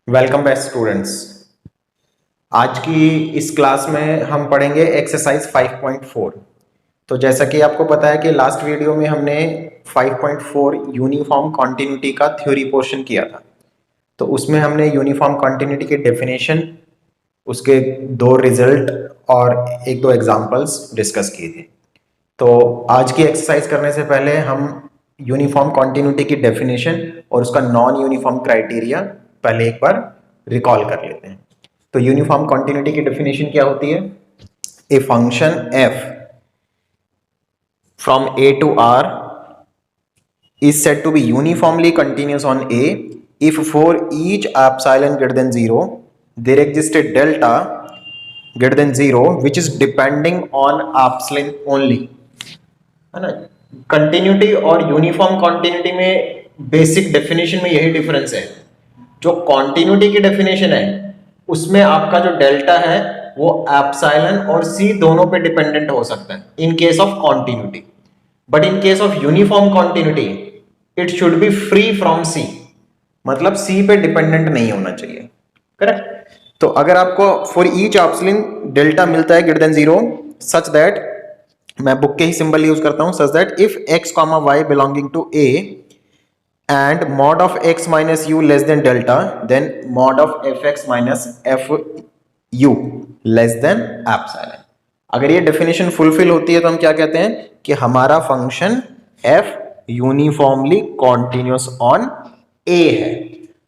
Welcome back students. आज की इस क्लास में हम पढ़ेंगे एक्सरसाइज 5.4। तो जैसा कि आपको पता है कि लास्ट वीडियो में हमने 5.4 यूनिफॉर्म कॉन्टिन्यूटी का थ्योरी पोर्शन किया था। तो उसमें हमने यूनिफॉर्म कॉन्टिन्यूटी की डेफिनेशन, उसके दो रिजल्ट और एक दो एग्जांपल्स डिस्कस किए थे। तो आज की एक्सरसाइज करने से पहले हम यूनिफॉर्म कॉन्टिन्यूटी की डेफिनेशन और उसका नॉन यूनिफॉर्म क्राइटेरिया पहले एक बार रिकॉल कर लेते हैं। तो यूनिफॉर्म कॉन्टिन्यूटी की डेफिनेशन क्या होती है? A function f from A to R is said to be uniformly continuous on A if for each epsilon greater than 0 there exists a delta greater than 0 which is depending on epsilon only, है ना। Continuity और uniform continuity में basic definition में यही difference है। जो continuity की definition है उसमें आपका जो डेल्टा है वो एप्सिलॉन और सी दोनों पे डिपेंडेंट हो सकता है in case of continuity, but in case of uniform continuity it should be free from C, मतलब सी पे डिपेंडेंट नहीं होना चाहिए। करेक्ट। तो अगर आपको फॉर ईच एप्सिलॉन डेल्टा मिलता है ग्रेटर देन 0 सच दैट, मैं बुक के ही सिंबल यूज करता हूं, such that if x comma y belonging to a and mod of x minus u less than delta, then mod of fx minus fu less than epsilon। अगर ये definition fulfil होती है तो हम क्या कहते हैं कि हमारा function f uniformly continuous on a है।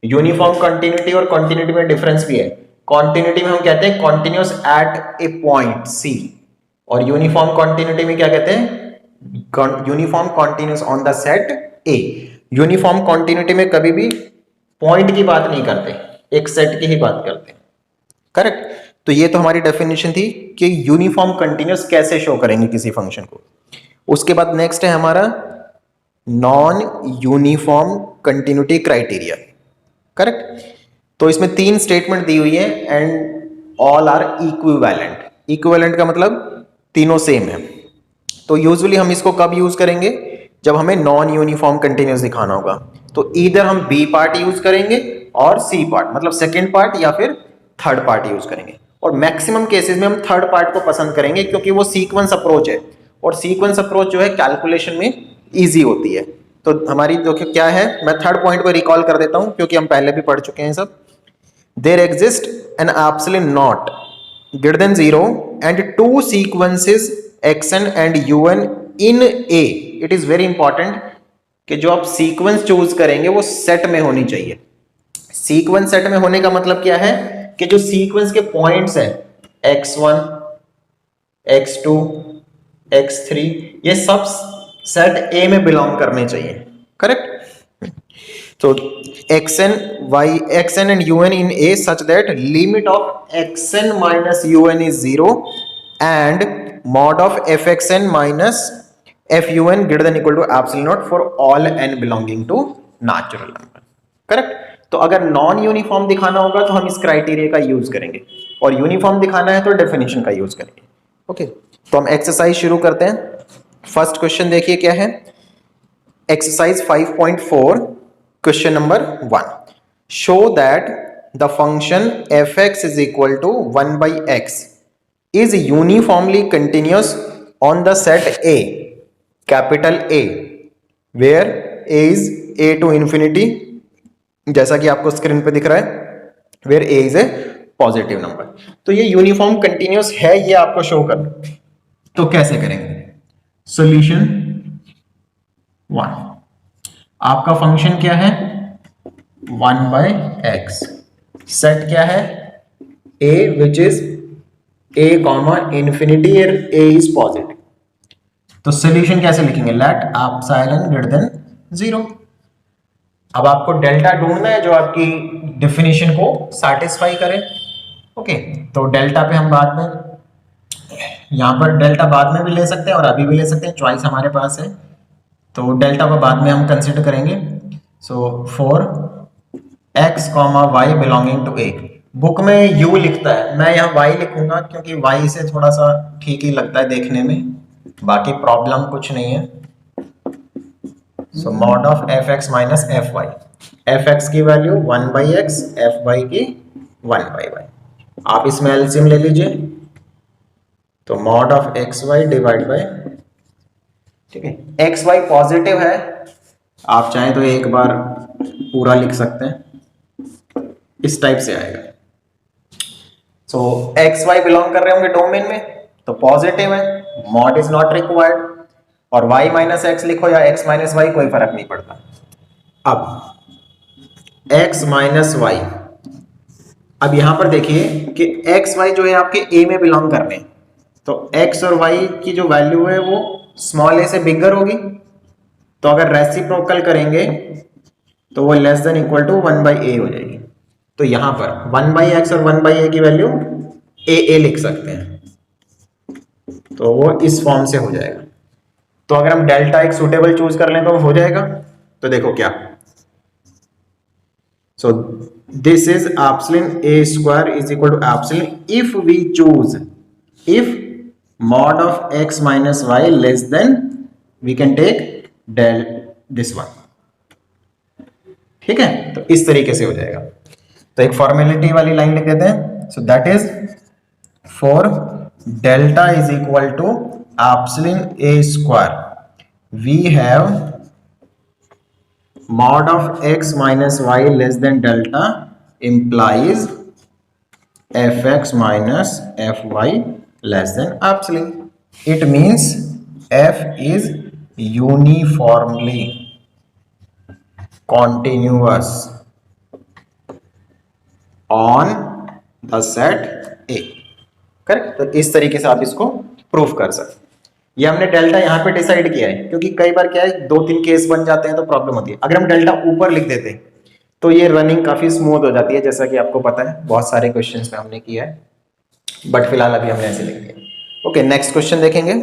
यूनिफॉर्म कंटिन्यूटी और कॉन्टिन्यूटी में डिफरेंस भी है। कॉन्टिन्यूटी में हम कहते हैं कॉन्टिन्यूअस एट ए पॉइंट c, और यूनिफॉर्म कॉन्टिन्यूटी में क्या कहते हैं? Uniform continuous on the set a। Uniform continuity में कभी भी पॉइंट की बात नहीं करते, एक सेट की ही बात करते हैं। करेक्ट। तो ये तो हमारी डेफिनेशन थी कि यूनिफॉर्म कंटिन्यूअस कैसे शो करेंगे किसी फंक्शन को। उसके बाद नेक्स्ट है हमारा non uniform continuity criteria. Correct. तो इसमें तीन स्टेटमेंट दी हुई है and all are equivalent. Equivalent का मतलब तीनों सेम है। तो यूजुअली हम इसको कब यूज करेंगे? जब हमें नॉन यूनिफॉर्म कंटिन्यूअस दिखाना होगा। तो इधर हम बी पार्ट यूज करेंगे और सी पार्ट, मतलब सेकेंड पार्ट या फिर थर्ड पार्ट यूज करेंगे। और मैक्सिमम केसेस में हम थर्ड पार्ट को पसंद करेंगे क्योंकि वो सीक्वेंस अप्रोच है, और सीक्वेंस अप्रोच जो है कैलकुलेशन में इजी होती है। तो हमारी देखिए क्या है, मैं थर्ड पॉइंट को रिकॉल कर देता हूं क्योंकि हम पहले भी पढ़ चुके हैं सब। There exist an epsilon not greater than 0 and two sequences xn and un in A। it is very important कि जो आप सीक्वेंस चूज करेंगे वो सेट में होनी चाहिए। सीक्वेंस सेट में होने का मतलब क्या है कि जो सीक्वेंस के पॉइंट्स हैं x1 x2 x3 ये सब सेट A में बिलोंग करने चाहिए। करेक्ट। तो xn and un in A such that limit of xn minus un is 0 and mod of fxn minus fun greater than equal to epsilon naught for all n belonging to natural number। Correct. तो अगर non uniform दिखाना होगा तो हम इस criteria का use करेंगे, और यूनिफॉर्म दिखाना है तो डेफिनेशन का यूज करेंगे। ओके। तो हम एक्सरसाइज शुरू करते हैं। फर्स्ट क्वेश्चन देखिए क्या है। Exercise 5.4 question number 1, show that the function fx is equal to 1 by x is uniformly continuous on the set A, capital A, where A is a to infinity, जैसा कि आपको screen पे दिख रहा है, where A is a positive number. तो ये uniform continuous है, ये आपको शो करना। तो कैसे करेंगे? सॉल्यूशन 1, आपका फंक्शन क्या है? 1 by x। सेट क्या है? A which is a comma infinity और A is positive। तो सोल्यूशन कैसे लिखेंगे? Let epsilon greater than 0। अब आपको डेल्टा ढूंढना है जो आपकी डेफिनेशन को सैटिस्फाई करे। ओके। तो डेल्टा पे हम बाद में, यहां पर डेल्टा बाद में भी ले सकते हैं और अभी भी ले सकते हैं, चॉइस हमारे पास है। तो डेल्टा को बाद में हम कंसिडर करेंगे। So for x comma y belonging to A, book में u लिखता है, मैं यहाँ y लिखूंगा क्योंकि y से थोड़ा सा ठीक ही लगता है देखने में, बाकी प्रॉब्लम कुछ नहीं है। So mod of f x minus F y, f x की वैल्यू 1/x, एफ वाई की 1/y। आप इसमें एलसीएम ले लीजिए, तो mod of x y divide by, ठीक है, एक्स वाई पॉजिटिव है, आप चाहें तो एक बार पूरा लिख सकते हैं, इस टाइप से आएगा। सो एक्स वाई बिलोंग कर रहे होंगे डोमेन में, तो पॉजिटिव है, मॉड इज नॉट रिक्वायर्ड, और y माइनस एक्स लिखो या x माइनस वाई, कोई फर्क नहीं पड़ता। अब x माइनस वाई, अब यहां पर देखिए कि x y जो है आपके a में बिलोंग कर रहे हैं, तो x और y की जो वैल्यू है वो स्मॉल a से बिगर होगी, तो अगर रेसिप्रोकल करेंगे तो वो less than equal to 1/a हो जाएगी। तो यहां पर 1/x और 1/a की वैल्यू a लिख सकते हैं, तो वो इस फॉर्म से हो जाएगा। तो अगर हम डेल्टा एक सुटेबल चूज कर लें तो हो जाएगा। तो देखो क्या, so this is epsilon a square is equal to epsilon if we choose, if mod of x minus Y less than, we can take del this one, ठीक है। तो इस तरीके से हो जाएगा। तो एक फॉर्मेलिटी वाली लाइन लिख देते हैं, so that is for delta is equal to epsilon a square, we have mod of x minus y less than delta implies fx minus fy less than epsilon. It means f is uniformly continuous on the set A. Correct. तो इस तरीके से आप इसको proof कर सकते हैं। ये हमने डेल्टा यहाँ पे डिसाइड किया है, क्योंकि कई बार क्या है 2-3 केस बन जाते हैं तो प्रॉब्लम होती है। अगर हम डेल्टा ऊपर लिख देते हैं तो ये रनिंग काफी स्मूथ हो जाती है, जैसा कि आपको पता है बहुत सारे क्वेश्चंस में हमने किया है, बट फिलहाल अभी हमने ऐसे लिख दिया। ओके, नेक्स्ट क्वेश्चन देखेंगे,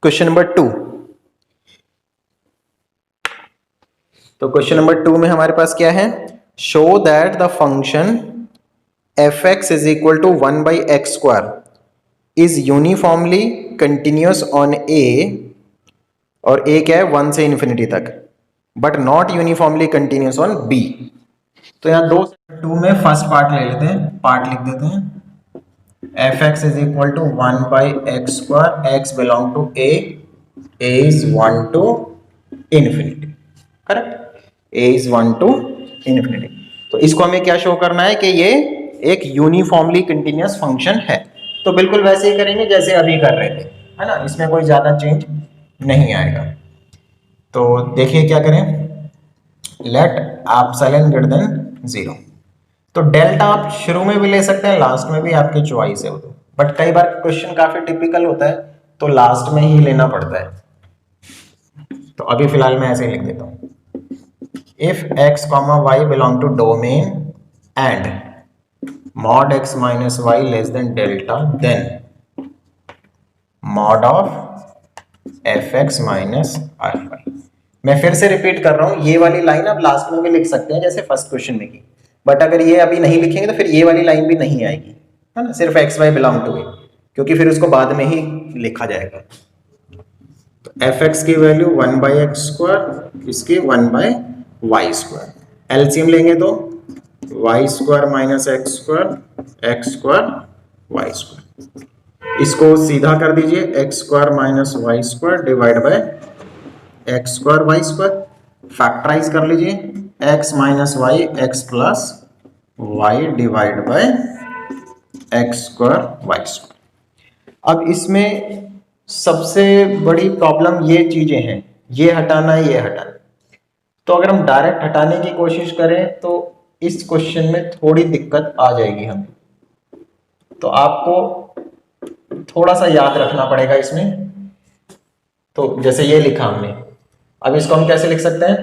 क्वेश्चन नंबर 2। तो क्वेश्चन नंबर 2 में हमारे पास क्या है, show that the function f x is equal to 1/x square is uniformly continuous on A, और ए क्या है 1 से इन्फिनिटी तक, but not uniformly continuous on B. तो यहाँ 2 में फर्स्ट पार्ट ले लेते हैं, पार्ट लिख देते हैं f x is equal to 1/x square, x belong to A is 1 to infinity, correct, A is 1 to infinity. तो इसको हमें क्या शो करना है कि ये एक यूनिफॉर्मली कंटिन्यूअस फंक्शन है। तो बिल्कुल वैसे ही करेंगे जैसे अभी कर रहे थे, है ना, इसमें कोई ज्यादा चेंज नहीं आएगा। तो देखिए क्या करें, लेट एप्सिलॉन ग्रेटर देन 0। तो डेल्टा आप शुरू में भी ले सकते हैं, लास्ट में भी, आपकी चॉइस है वो तो, बट कई बार क्वेश्चन काफी टिपिकल होता है तो लास्ट में ही लेना पड़ता है। तो अभी फिलहाल मैं ऐसे ही लिख देता हूं, if x, y belong to domain and mod x minus y less than delta, then mod of fx minus fy। मैं फिर से रिपीट कर रहा हूं, ये वाली लाइन आप लास्ट में भी लिख सकते हैं जैसे फर्स्ट क्वेश्चन में की, बट अगर ये अभी नहीं लिखेंगे तो फिर ये वाली लाइन भी नहीं आएगी, है ना, सिर्फ x y belong to A, क्योंकि फिर उसको बाद में ही लिखा जाएगा। तो एफ एक्स की वैल्यू 1/x स्क्वायर, इसकी 1/y स्क्वायर, एलसीएम लेंगे तो y square minus x square y square, इसको सीधा कर दीजिए, x square minus y square divide by x square y square, factorise कर लीजिए, x minus y x plus y divide by x square y square. अब इसमें सबसे बड़ी प्रॉब्लम ये चीजें हैं, ये हटाना ये हटाना। तो अगर हम डायरेक्ट हटाने की कोशिश करें तो इस क्वेश्चन में थोड़ी दिक्कत आ जाएगी हमें, तो आपको थोड़ा सा याद रखना पड़ेगा इसमें। तो जैसे ये लिखा हमने, अब इसको हम कैसे लिख सकते हैं,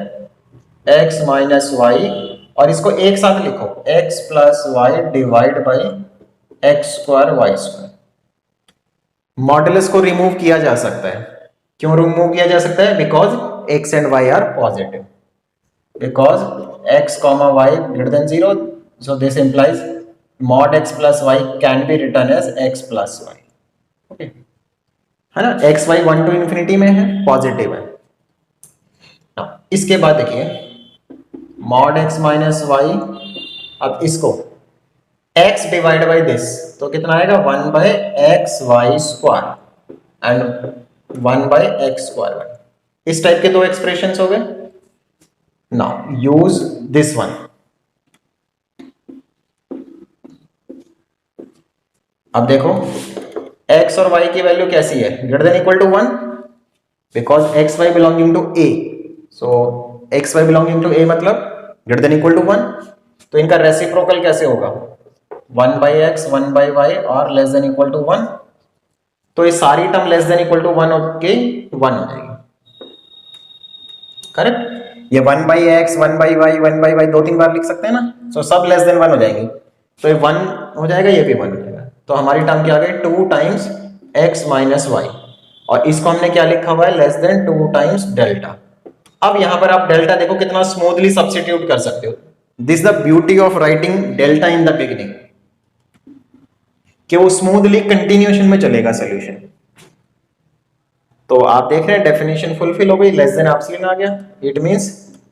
x माइनस वाई, और इसको एक साथ लिखो x plus y divide by x square y square. Modulus को रिमूव किया जा सकता है, क्यों रिमूव किया जा सकता है, because x and y are positive, because x comma y greater than 0, so this implies mod x plus y can be written as x plus y, okay, है ना, x y 1 to infinity में है, positive है इसके बाद देखिए mod x minus Y, अब इसको x डिवाइड बाई दिस तो कितना आएगा 1 by x y square and 1 by x square. इस टाइप के दो एक्सप्रेशंस हो गए। Now use this one. अब देखो x और y की वैल्यू कैसी है, greater than equal to 1 because x y belonging to a, so x y belonging to a मतलब ग्रेटर देन इक्वल टू 1। तो इनका रेसिप्रोकल कैसे होगा 1 बाई एक्स 1 बाई वाई और लेस देन इक्वल टू 1। तो ये सारी term less than equal to 1 के 1 हो जाएगी, करेक्ट। ये 1 by x 1 by y 1 by y दो तीन बार लिख सकते हैं ना, सो सब लेस देन 1 हो जाएंगे। तो ये 1 हो जाएगा, ये भी 1 हो जाएगा। तो हमारी टर्म क्या आ गई 2 टाइम्स एक्स माइनस वाई, और इसको हमने क्या लिखा हुआ है लेस देन 2 टाइम्स डेल्टा। अब यहां पर आप डेल्टा देखो कितना स्मूथली सब्स्टिट्यूट कर सकते हो। This the beauty of writing delta in the beginning, कि वो स्मूथली कंटिन्यूएशन में चलेगा सॉल्यूशन। तो आप देख रहे हैं डेफिनेशन फुलफिल हो गई, लेस देन एप्सिलॉन आ गया। It means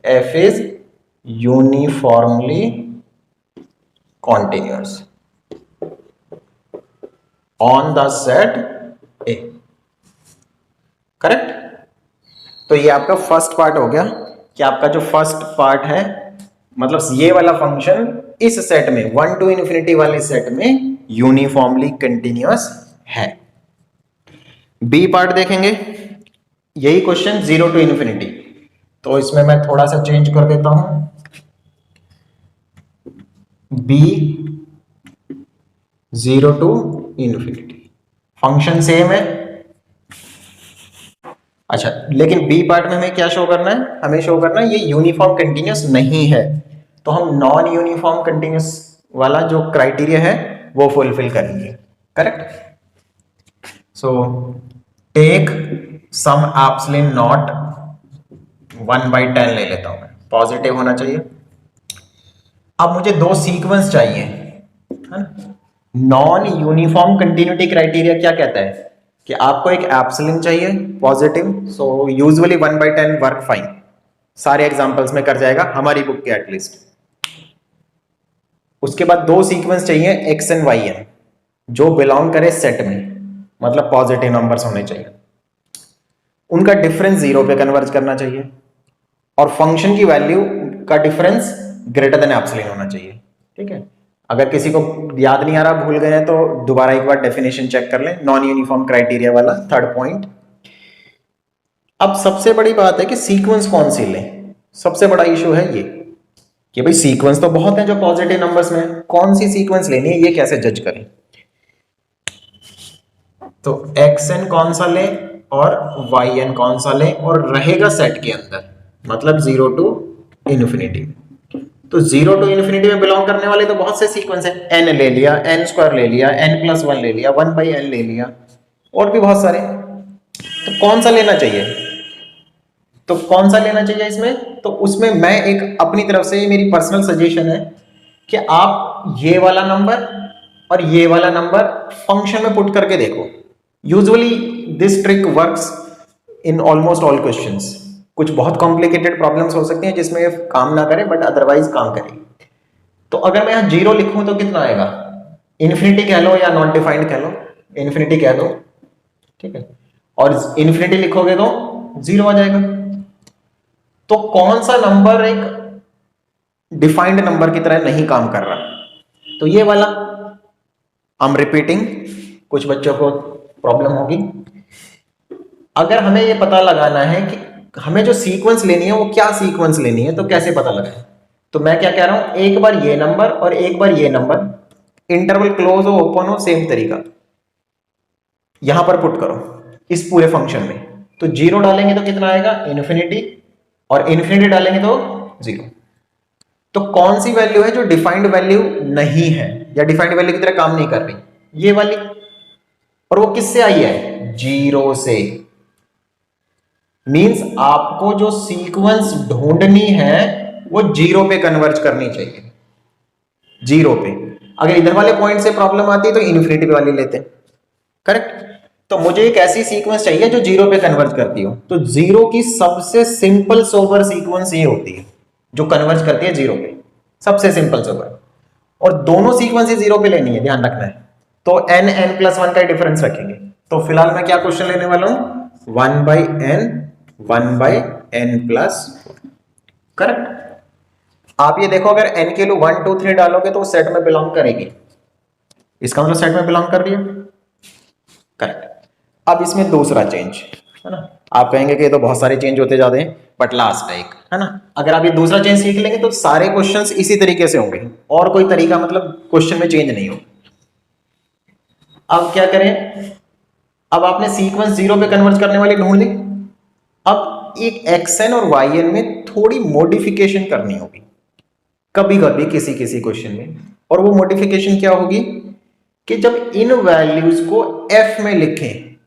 F is uniformly continuous on the set A, correct. तो ये आपका फर्स्ट पार्ट हो गया कि आपका जो फर्स्ट पार्ट है मतलब ये वाला फंक्शन इस सेट में 1 to इन्फिनिटी वाले सेट में यूनिफॉर्मली कंटिन्यूअस है। बी पार्ट देखेंगे, यही क्वेश्चन 0 to इन्फिनिटी। तो इसमें मैं थोड़ा सा चेंज कर देता हूं, be 0 to infinity function same है। अच्छा, लेकिन बी पार्ट में हमें क्या शो करना है, हमें शो करना है ये यूनिफॉर्म कंटिन्यूअस नहीं है। तो हम नॉन यूनिफॉर्म कंटिन्यूअस वाला जो क्राइटेरिया है वो फुलफिल करेंगे, correct. So take some epsilon not 1/10 ले लेता हूं मैं, पॉजिटिव होना चाहिए। अब मुझे दो सीक्वेंस चाहिए, है ना। नॉन यूनिफॉर्म कंटिन्यूटी क्राइटेरिया क्या कहता है कि आपको एक एप्सिलॉन चाहिए positive, so usually 1/10 work fine, सारे एग्जांपल्स में कर जाएगा हमारी बुक के एटलीस्ट। उसके बाद दो सीक्वेंस चाहिए एक्स एंड वाई एन जो बिलोंग करे सेट में, मतलब पॉजिटिव नंबर्स होने चाहिए। उनका डिफरेंस 0 पे कन्वर्ज करना चाहिए और फंक्शन की वैल्यू का डिफरेंस ग्रेटर देन एप्सिलॉन होना चाहिए, ठीक है। अगर किसी को याद नहीं आ रहा, भूल गए हैं, तो दोबारा एक बार डेफिनेशन चेक कर लें, नॉन यूनिफॉर्म क्राइटेरिया वाला थर्ड पॉइंट। अब सबसे बड़ी बात है कि सीक्वेंस कौन सी लें। सबसे बड़ा इशू है ये कि भाई सीक्वेंस तो बहुत है जो पॉजिटिव नंबर्स में, कौन सी सीक्वेंस लेनी है ये कैसे जज करें। तो xn कौन सा ले और yn कौन सा ले, और रहेगा सेट के अंदर, मतलब 0 to इन्फिनिटी। तो 0 to इन्फिनिटी में बिलोंग करने वाले तो बहुत से सीक्वेंस है, n ले लिया, n स्क्वायर ले लिया, n+1 ले लिया, 1/n ले लिया, और भी बहुत सारे। तो कौन सा लेना चाहिए, तो कौन सा लेना चाहिए इसमें, तो उसमें मैं एक अपनी तरफ से मेरी पर्सनल सजेशन है कि आप ये वाला नंबर और ये वाला नंबर फंक्शन में पुट करके देखो। Usually this trick works in almost all questions. कुछ बहुत कॉम्प्लिकेटेड प्रॉब्लम्स हो सकती हैं जिसमें काम ना करे, बट अदरवाइज काम करे। तो अगर मैं यहाँ 0 लिखूं तो कितना आएगा, इन्फिनिटी कह लो या नॉट डिफाइंड कह लो, इन्फिनिटी कह दो, ठीक है, और इन्फिनिटी लिखोगे तो 0 आ जाएगा। तो कौन सा नंबर एक डिफाइंड नंबर की तरह नहीं काम कर रहा, तो ये वाला। आई एम रिपीटिंग, कुछ बच्चों को प्रॉब्लम होगी। अगर हमें ये पता लगाना है कि हमें जो सीक्वेंस लेनी है वो क्या सीक्वेंस लेनी है, तो कैसे पता लगाए। तो मैं क्या कह रहा हूं, एक बार ये नंबर और एक बार ये नंबर, इंटरवल क्लोज हो ओपन हो सेम तरीका, यहां पर पुट करो इस पूरे फंक्शन में। तो 0 डालेंगे तो कितना आएगा इन्फिनिटी, और इन्फिनिटी डालेंगे तो 0। तो कौन सी वैल्यू है जो डिफाइंड वैल्यू नहीं है या डिफाइंड वैल्यू की तरह काम नहीं कर रही, ये वाली। और वो किससे आई है, 0 से। मींस आपको जो सीक्वेंस ढूंढनी है वो 0 पे कन्वर्ज करनी चाहिए, 0 पे। अगर इधर वाले पॉइंट से प्रॉब्लम आती है तो इन्फिनिटी पे वाली लेते हैं, करेक्ट। तो मुझे एक ऐसी सीक्वेंस चाहिए जो जीरो पे कन्वर्ज करती हो। तो जीरो की सबसे सिंपल सोबर सीक्वेंस ये होती है जो कन्वर्ज करती है जीरो पे, सबसे सिंपल सोबर। और दोनों सीक्वेंस ही जीरो पे लेनी है, ध्यान रखना है। तो n n प्लस वन का डिफरेंस रखेंगे। तो फिलहाल मैं क्या क्वेश्चन लेने वाला हूं, 1/n प्लस, करेक्ट। आप ये देखो, अगर n के लिए 1 2 3 डालोगे तो सेट में बिलोंग करेगी, इसका मतलब सेट में बिलोंग कर रही है, करेक्ट। अब इसमें दूसरा चेंज है ना, आप कहेंगे कि ये तो बहुत सारे चेंज होते जाते हैं, बट लास्ट है एक, है ना। अगर आप ये दूसरा चेंज सीख लेंगे तो सारे क्वेश्चंस इसी तरीके से होंगे, और कोई तरीका मतलब क्वेश्चन में चेंज नहीं हो। अब क्या करें, अब आपने सीक्वेंस जीरो पे कन्वर्ट करने वाली ढूंढ ली। अब एक xn और yn में थोड़ी मॉडिफिकेशन करनी होगी कभी कभी किसी किसी क्वेश्चन में, और वो मॉडिफिकेशन क्या होगी कि जब इन वैल्यूज को f में लिखें,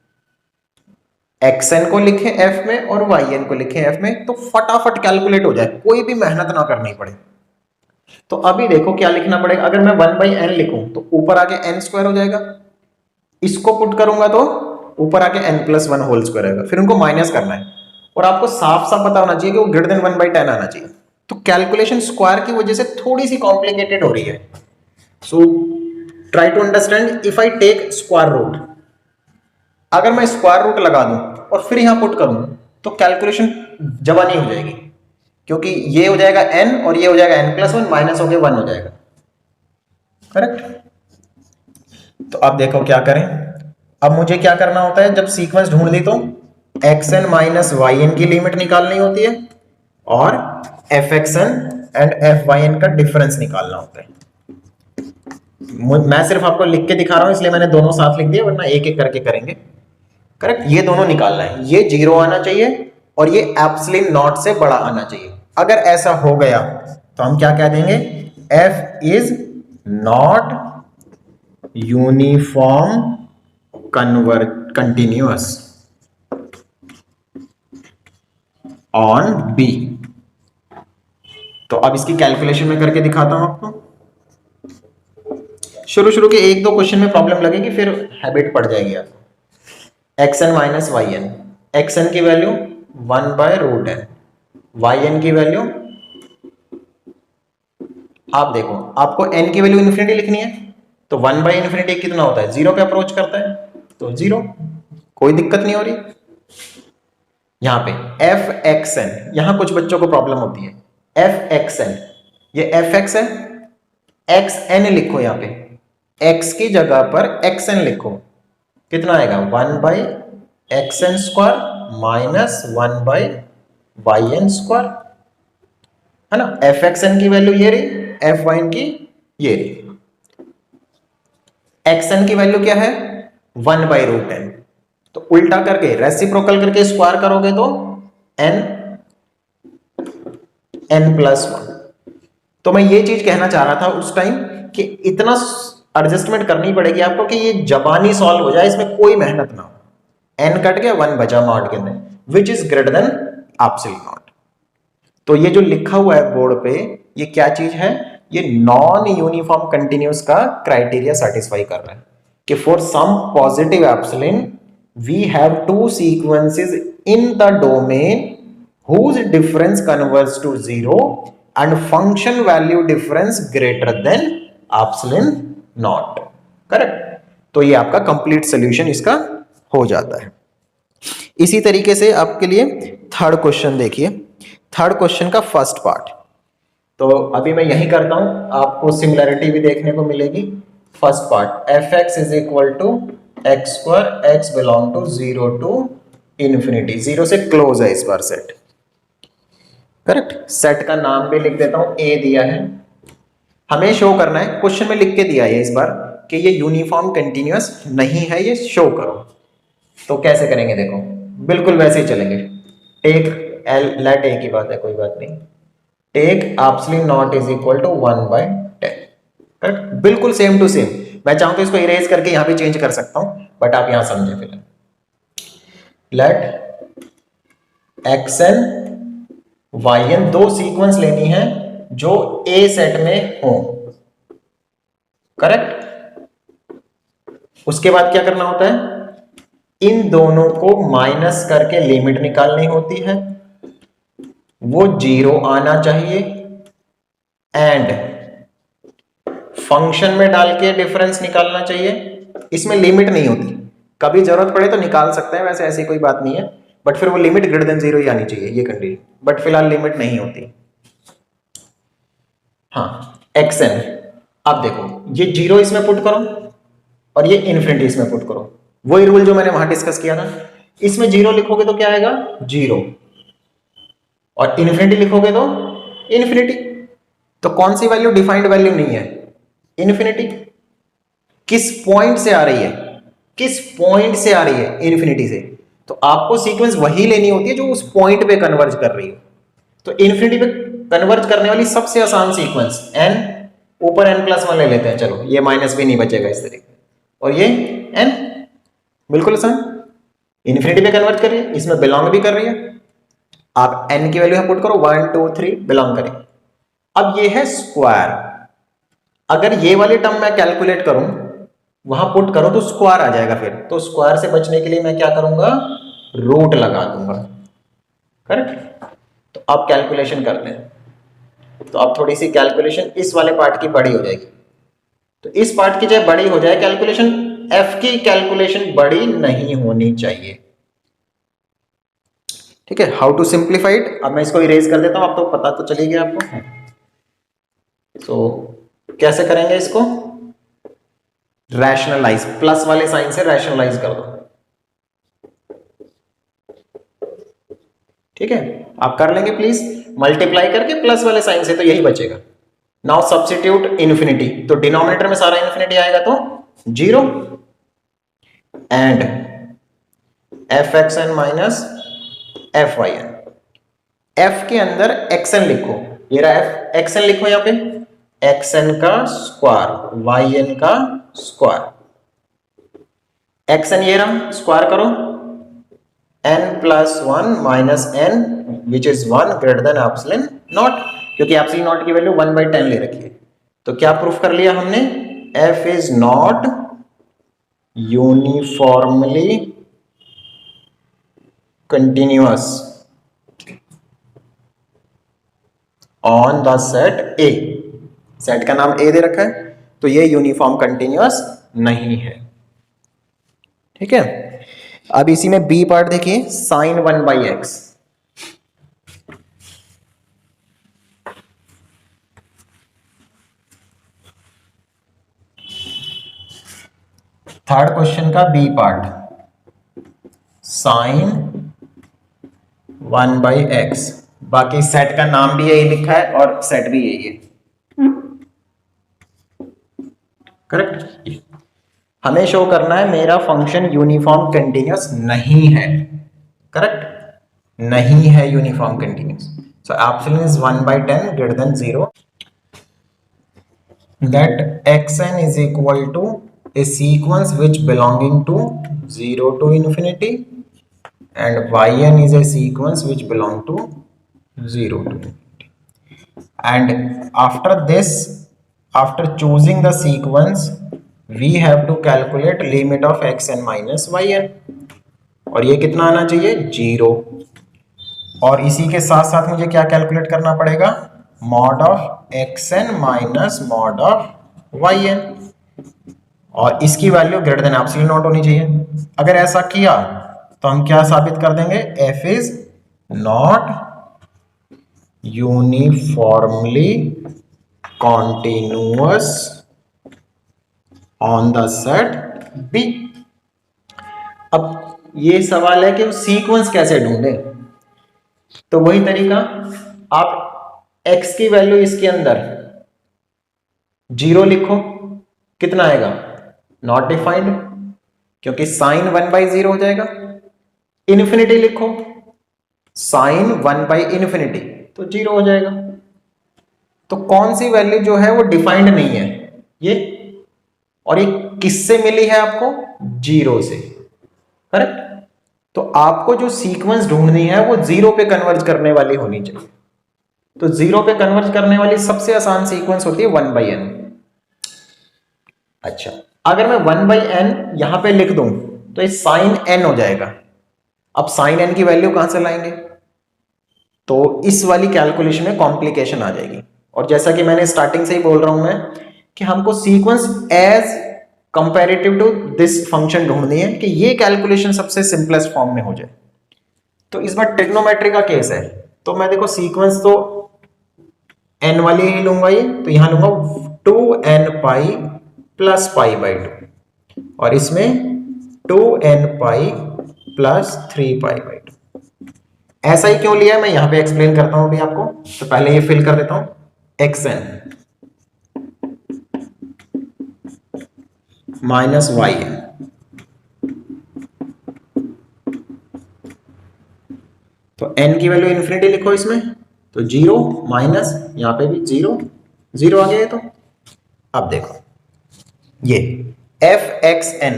xn को लिखें f में और yn को लिखें f में, तो फटाफट कैलकुलेट हो जाए, कोई भी मेहनत ना करनी पड़े। तो अभी देखो क्या लिखना पड़ेगा, अगर मैं 1/n लिखूं तो ऊपर आके n स्क्वायर हो जाएगा, इसको पुट करूंगा तो ऊपर आके n plus one whole square आएगा, फिर उनको माइनस करना है, और आपको साफ साफ पता होना चाहिए कि वो ग्रेटर देन 1/10 आना चाहिए। तो कैलकुलेशन स्क्वायर की वजह से थोड़ी सी कॉम्प्लिकेटेड हो रही है। So try to understand, if I take square root, अगर मैं स्क्वायर रूट लगा दूं और फिर यहां पुट करूं तो कैलकुलेशन जवानी हो जाएगी, क्योंकि ये हो जाएगा n और ये हो जाएगा n प्लस वन, माइनस हो गया 1 हो जाएगा, करेक्ट। तो अब देखो क्या करें, अब मुझे क्या करना होता है, जब सीक्वेंस ढूंढ ली तो xn माइनस yn की लिमिट निकालनी होती है और fxn एंड fyn का डिफरेंस निकालना होता है। मैं सिर्फ आपको लिख के दिखा रहा हूं इसलिए मैंने दोनों साथ लिख दिए, वरना एक एक करके करेंगे, करेक्ट। ये दोनों निकालना है, ये जीरो आना चाहिए और ये एप्सिलॉन नॉट से बड़ा आना चाहिए। अगर ऐसा हो गया तो हम क्या कह देंगे, f is not uniform continuous on B। तो अब इसकी कैलकुलेशन में करके दिखाता हूं आपको। शुरू के एक दो क्वेश्चन में प्रॉब्लम लगेगी, फिर हैबिट पड़ जाएगी आपको। xn माइनस yn, xn की वैल्यू 1/√n, yn की वैल्यू, आप देखो आपको n की वैल्यू इन्फिनिटी लिखनी है, तो 1/∞ कितना होता है, जीरो पे अप्रोच करता है, तो जीरो, कोई दिक्कत नहीं हो रही। यहां पे fxn, यहां कुछ बच्चों को प्रॉब्लम होती है, fxn, ये fx है, xn लिखो, यहां पे x की जगह पर xn लिखो, कितना आएगा 1/xn square minus 1/yn square, है ना। fxn की वैल्यू ये रही, fyn की ये रही, xn की वैल्यू क्या है 1/√n, तो उल्टा करके रेसिप्रोकल करके स्क्वायर करोगे तो n प्लस वन। तो मैं ये चीज कहना चाह रहा था उस टाइम कि इतना एडजस्टमेंट करनी पड़ेगी आपको कि ये जबानी सॉल्व हो जाए, इसमें कोई मेहनत ना हो। n कट गया, 1 बचा नॉट के अंदर, विच is greater then epsilon not. तो ये जो लिखा हुआ है बोर्ड पे, ये क्या चीज है, ये नॉन यूनिफॉर्म कंटिन्यूअस का क्राइटेरिया सेटिस्फाई कर रहा है कि for some positive epsilon we have two sequences in the domain whose difference converges to 0 and function value difference greater than epsilon naught, correct. तो ये आपका कंप्लीट सॉल्यूशन इसका हो जाता है। इसी तरीके से आपके लिए थर्ड क्वेश्चन देखिए, थर्ड क्वेश्चन का फर्स्ट पार्ट। तो अभी मैं यही करता हूं, आपको सिमिलरिटी भी देखने को मिलेगी। First part, fx is equal to x square, x belong to 0 to infinity, 0 से क्लोज है इस बार सेट, करेक्ट। सेट का नाम भी लिख देता हूं, ए दिया है, हमें शो करना है, क्वेश्चन में लिख के दिया है इस बार कि ये यूनिफॉर्म कंटिन्यूअस नहीं है, ये शो करो। तो कैसे करेंगे, देखो बिल्कुल वैसे ही चलेंगे। टेक एल, लेट ए की बात है, कोई बात नहीं, take epsilon not is equal to 1/10, correct, बिल्कुल सेम टू सेम। मैं चाहूं तो इसको इरेज करके यहां भी चेंज कर सकता हूं, बट आप यहां समझे फिलहाल। लेट xn yn, दो सीक्वेंस लेनी है जो ए सेट में हो, करेक्ट। उसके बाद क्या करना होता है, इन दोनों को माइनस करके लिमिट निकालनी होती है, वो 0 आना चाहिए, एंड फंक्शन में डाल के डिफरेंस निकालना चाहिए। इसमें लिमिट नहीं होती, कभी जरूरत पड़े तो निकाल सकते हैं, वैसे ऐसी कोई बात नहीं है, बट फिर वो लिमिट ग्रेटर देन 0 ही आनी चाहिए, ये कंडीशन, बट फिलहाल लिमिट नहीं होती। हाँ, xn, अब देखो ये 0 इसमें पुट करो और ये इन्फिनिटी इसमें पुट करो, वही रूल जो मैंने वहां डिस्कस किया था। इसमें 0 लिखोगे तो क्या आएगा 0, और इन्फिनिटी लिखोगे तो इन्फिनिटी। तो कौन सी वैल्यू डिफाइंड वैल्यू नहीं है, इन्फिनिटी। किस पॉइंट से आ रही है, किस पॉइंट से आ रही है, इन्फिनिटी से। तो आपको सीक्वेंस वही लेनी होती है जो उस पॉइंट पे कन्वर्ज कर रही हो। तो इन्फिनिटी पे कन्वर्ज करने वाली सबसे आसान सीक्वेंस n, ऊपर n+1 ले लेते हैं, चलो ये माइनस भी नहीं बचेगा इस तरीके, और ये n, बिल्कुल आसान, इन्फिनिटी पे कन्वर्ट कर रही है, इसमें बिलोंग भी कर रही है। आप n की वैल्यू यहां पुट करो, 1 2 3 बिलोंग करें। अब ये है स्क्वायर, अगर ये वाली टर्म मैं कैलकुलेट करूं, वहां पुट करूं तो स्क्वायर आ जाएगा फिर, तो स्क्वायर से बचने के लिए मैं क्या करूंगा, रूट लगा दूंगा, करेक्ट। तो अब कैलकुलेशन करते हैं, तो अब थोड़ी सी कैलकुलेशन इस वाले पार्ट की बड़ी हो जाएगी, तो इस पार्ट की जब बड़ी हो जाए कैलकुलेशन, f की कैलकुलेशन बड़ी नहीं होनी चाहिए, ठीक है। हाउ टू सिंप्लीफाई इट, अब मैं इसको इरेज कर देता हूं, अब तो पता तो चली गया आपको। तो कैसे करेंगे इसको, रैशनलाइज, प्लस वाले साइन से रैशनलाइज कर दो, ठीक है। आप कर लेंगे प्लीज, मल्टीप्लाई करके प्लस वाले साइन से, तो यही बचेगा। नाउ सब्स्टिट्यूट इन्फिनिटी, तो डिनोमिनेटर में सारा इन्फिनिटी आएगा तो 0, and fxn minus fyn, f के अंदर xn लिखो, ये रहा f, xn लिखो यहां पे, xn का स्क्वायर yn का स्क्वायर, xn ये रहा, स्क्वायर करो, n+1 minus n which is 1 greater then epsilon not, क्योंकि एप्सिलॉन नॉट की वैल्यू 1/10 ले रखी है। तो क्या प्रूफ कर लिया हमने, f is not uniformly continuous on the set A, set का नाम A दे रखा है, तो ये यूनिफॉर्म कंटिन्यूअस नहीं है, ठीक है। अब इसी में B पार्ट देखिए, साइन 1/x, थर्ड क्वेश्चन का B पार्ट, साइन 1/x, बाकी सेट का नाम भी यही लिखा है और सेट भी यही है, करेक्ट। हमें शो करना है मेरा फंक्शन यूनिफॉर्म कंटिन्यूअस नहीं है, करेक्ट, नहीं है uniform continuous. So epsilon is 1/10 greater than 0, that xn is equal to a sequence which belonging to 0 to infinity and yn is a sequence which belong to 0 to infinity, and after this, after choosing the sequence we have to calculate limit of xn minus yn, और ये कितना आना चाहिए 0, और इसी के साथ साथ मुझे क्या कैलकुलेट करना पड़ेगा, mod of xn minus mod of yn, और इसकी value greater than epsilon not होनी चाहिए। अगर ऐसा किया तो हम क्या साबित कर देंगे, f is not uniformly continuous on the set B। अब ये सवाल है कि सीक्वेंस कैसे ढूंढें, तो वही तरीका, आप x की वैल्यू इसके अंदर 0 लिखो, कितना आएगा, नॉट डिफाइंड, क्योंकि साइन 1/0 हो जाएगा। इन्फिनिटी लिखो, साइन 1/∞, तो 0 हो जाएगा। तो कौन सी वैल्यू जो है वो डिफाइंड नहीं है, ये, और ये किससे मिली है आपको, 0 से, करेक्ट। तो आपको जो सीक्वेंस ढूंढनी है वो 0 पे कन्वर्ज करने वाली होनी चाहिए। तो 0 पे कन्वर्ज करने वाली सबसे आसान सीक्वेंस होती है 1/n। अच्छा, अगर मैं 1/n यहां पे लिख दूं तो ये साइन n हो जाएगा। अब साइन n की वैल्यू कहां से लाएंगे, तो इस वाली कैलकुलेशन में कॉम्प्लिकेशन आ जाएगी। और जैसा कि मैंने स्टार्टिंग से ही बोल रहा हूं मैं कि हमको sequence as comparative to this function ढूंढनी है कि ये कैलकुलेशन सबसे सिंपलेस्ट फॉर्म में हो जाए। तो इस बार ट्रिग्नोमेट्री का केस है, तो मैं देखो सीक्वेंस तो n वाली ही लूंगा ये, तो यहां लूंगा 2n pi plus pi by 2 और इसमें 2n pi plus 3 pi by 2। ऐसा ही क्यों लिया है मैं यहां पे एक्सप्लेन करता हूं अभी आपको। तो पहले ये फिल कर देता हूं xn माइनस yn, तो n की वैल्यू इन्फिनिटी लिखो इसमें, तो 0 माइनस यहां पे भी 0 0 आ गया है। तो अब देखो ये fxn,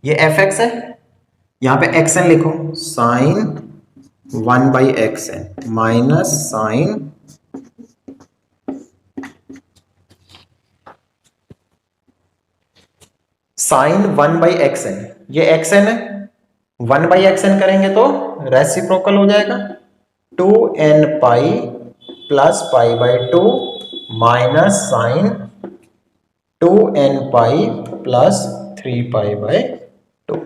ये fx है, यहां पे xn लिखो sine 1 by xn minus sine sine 1 by xn, ये xn है, 1 बाई xn करेंगे तो रेसिप्रोकल हो जाएगा 2n pi plus pi by 2 minus sine 2n pi plus 3 pi by 2।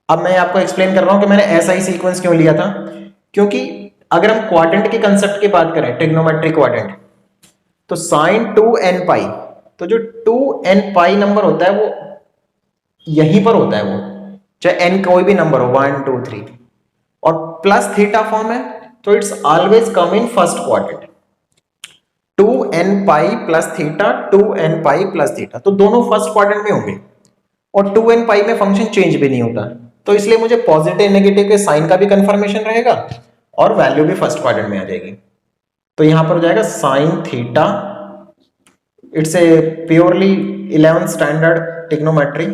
अब मैं आपको एक्सप्लेन कर रहा हूं कि मैंने ऐसा ही सीक्वेंस क्यों लिया था, क्योंकि अगर हम क्वाड्रेंट के कंसेप्ट की बात करें, ट्रिग्नोमेट्रिक क्वाड्रेंट, तो साइन 2n पाई, तो जो 2n पाई नंबर होता है वो यहीं पर होता है, वो चाहे n कोई भी नंबर हो 1 2 3, और प्लस थीटा फॉर्म है तो it's always come in first quadrant. 2n pi plus theta 2n pi plus theta, तो दोनों फर्स्ट क्वाड्रेंट में होंगे और 2n पाई में फंक्शन चेंज भी नहीं होता, तो इसलिए मुझे पॉजिटिव नेगेटिव के साइन का भी कंफर्मेशन रहेगा और वैल्यू भी फर्स्ट क्वाड्रेंट में आ जाएगी। तो यहां पर हो जाएगा sine theta, it's a purely 11th standard trigonometry.